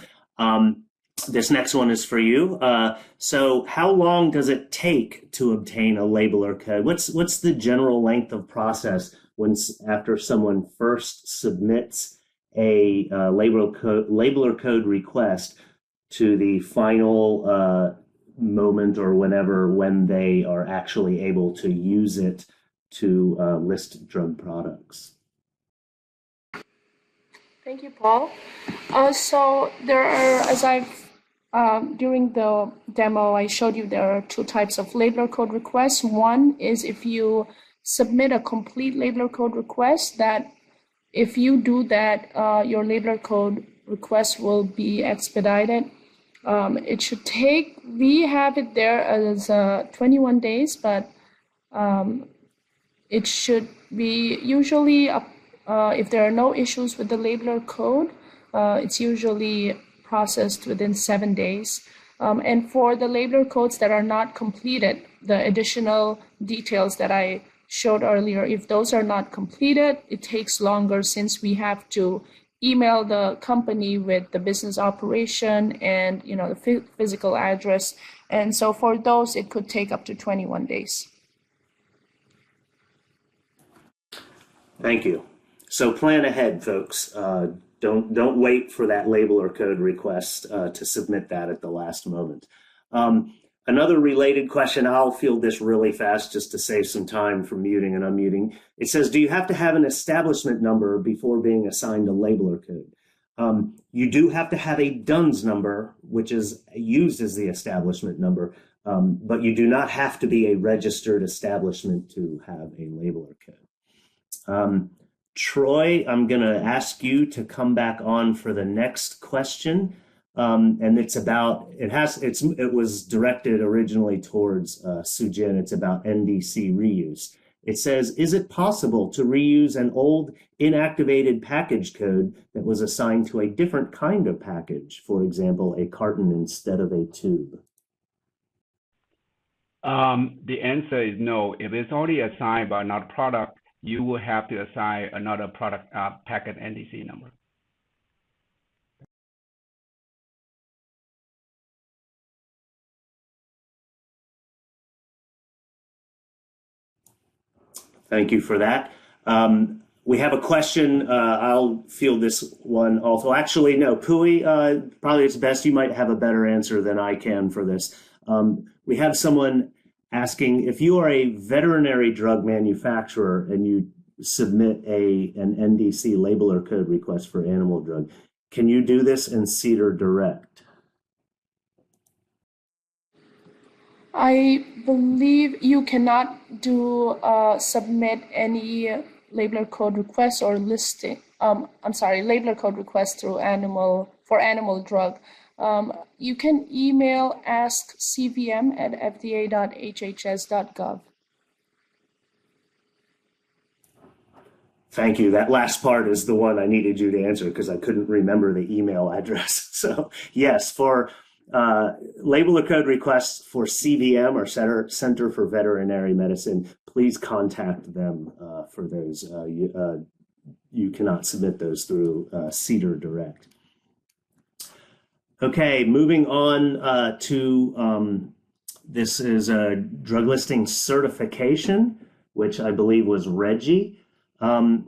This next one is for you. So how long does it take to obtain a labeler code? What's the general length of process after someone first submits a labeler code request to the final moment or when they are actually able to use it to list drug products? Thank you, Paul. So there are, as I've during the demo, I showed you there are two types of labeler code requests. One is if you submit a complete labeler code request, that if you do that, your labeler code request will be expedited. It should take, we have it there as 21 days, but it should be usually, if there are no issues with the labeler code, it's usually processed within 7 days. And for the labeler codes that are not completed, the additional details that I showed earlier, if those are not completed, it takes longer since we have to email the company with the business operation and the physical address. And so for those, it could take up to 21 days. Thank you. So plan ahead, folks. Don't wait for that labeler code request to submit that at the last moment. Another related question, I'll field this really fast just to save some time from muting and unmuting. It says, do you have to have an establishment number before being assigned a labeler code? You do have to have a DUNS number, which is used as the establishment number, but you do not have to be a registered establishment to have a labeler code. Troy, I'm going to ask you to come back on for the next question. And it's about, it was directed originally towards Soo Jin. It's about Ndc reuse. It says, is it possible to reuse an old inactivated package code that was assigned to a different kind of package, for example, a carton instead of a tube? The answer is no. If it's already assigned by another product, you will have to assign another product packet Ndc number. Thank you for that. We have a question. I'll field this one also. Actually, no, Puii, probably it's best you might have a better answer than I can for this. We have someone asking, if you are a veterinary drug manufacturer and you submit an Ndc labeler code request for animal drug, can you do this in CDER Direct? I believe you cannot do submit any labeler code request or listing. Labeler code request through animal drug. You can email askcvm@fda.hhs.gov. Thank you. That last part is the one I needed you to answer because I couldn't remember the email address. So yes, for labeler code requests for CVM or Center for Veterinary Medicine, please contact them for those. You cannot submit those through CDER Direct. Okay, moving on to this is a drug listing certification, which I believe was Regie.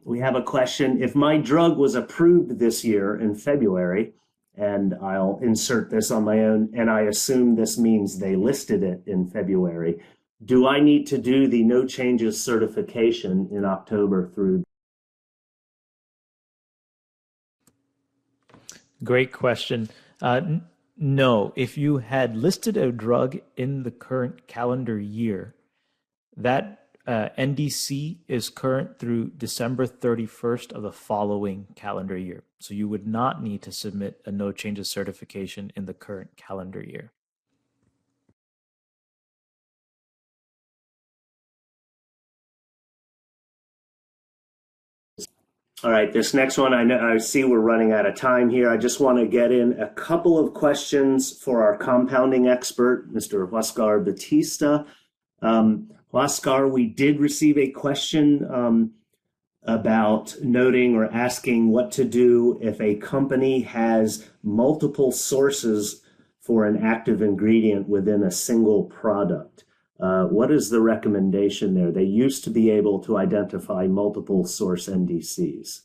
We have a question. If my drug was approved this year in February, and I'll insert this on my own, and I assume this means they listed it in February, do I need to do the no changes certification in October through? Great question. No, if you had listed a drug in the current calendar year, that Ndc is current through December 31st of the following calendar year. So you would not need to submit a no changes certification in the current calendar year. All right, this next one, I see we're running out of time here. I just want to get in a couple of questions for our compounding expert, Mr. Huascar Batista. Huascar, we did receive a question about noting or asking what to do if a company has multiple sources for an active ingredient within a single product. What is the recommendation there? They used to be able to identify multiple source NDCs.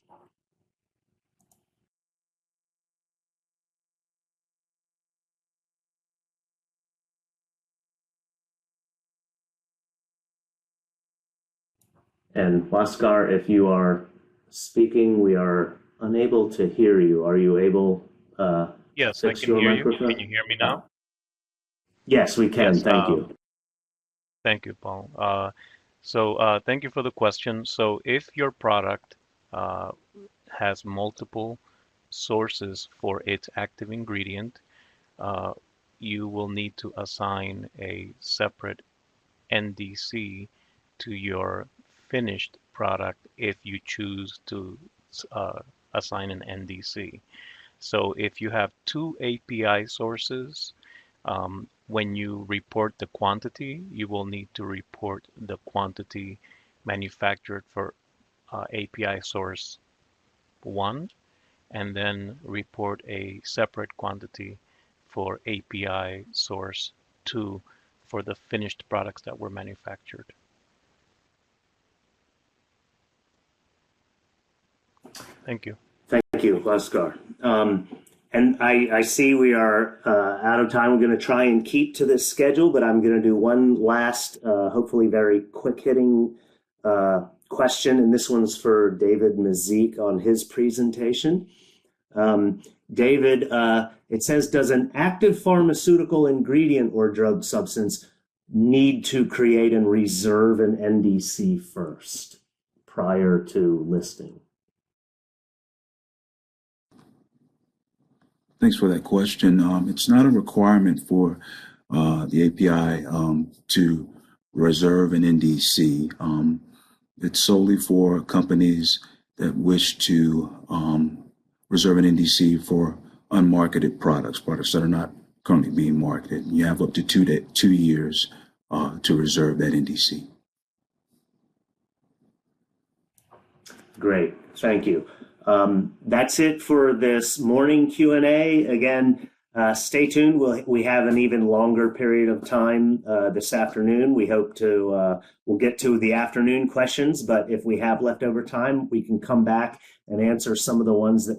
And Huascar, if you are speaking, we are unable to hear you. Are you able Yes, I can hear you. Can you hear me now? Yes, we can. Yes, thank you. Thank you, Paul. Thank you for the question. So if your product has multiple sources for its active ingredient, you will need to assign a separate NDC to your finished product if you choose to assign an NDC. So if you have two API sources, when you report the quantity, you will need to report the quantity manufactured for API source 1, and then report a separate quantity for API source 2 for the finished products that were manufactured. Thank you. Thank you, Huascar. And I see we are out of time. We're going to try and keep to this schedule, but I'm going to do one last, hopefully very quick-hitting question, and this one's for David Mazyck on his presentation. David, it says, does an active pharmaceutical ingredient or drug substance need to create and reserve an NDC first prior to listing? Thanks for that question. It's not a requirement for the API to reserve an NDC. It's solely for companies that wish to reserve an NDC for unmarketed products that are not currently being marketed. You have up to 2 years to reserve that NDC. Great, thank you. That's it for this morning Q&A. Again, stay tuned. We have an even longer period of time this afternoon. We hope to, we'll get to the afternoon questions, but if we have leftover time, we can come back and answer some of the ones that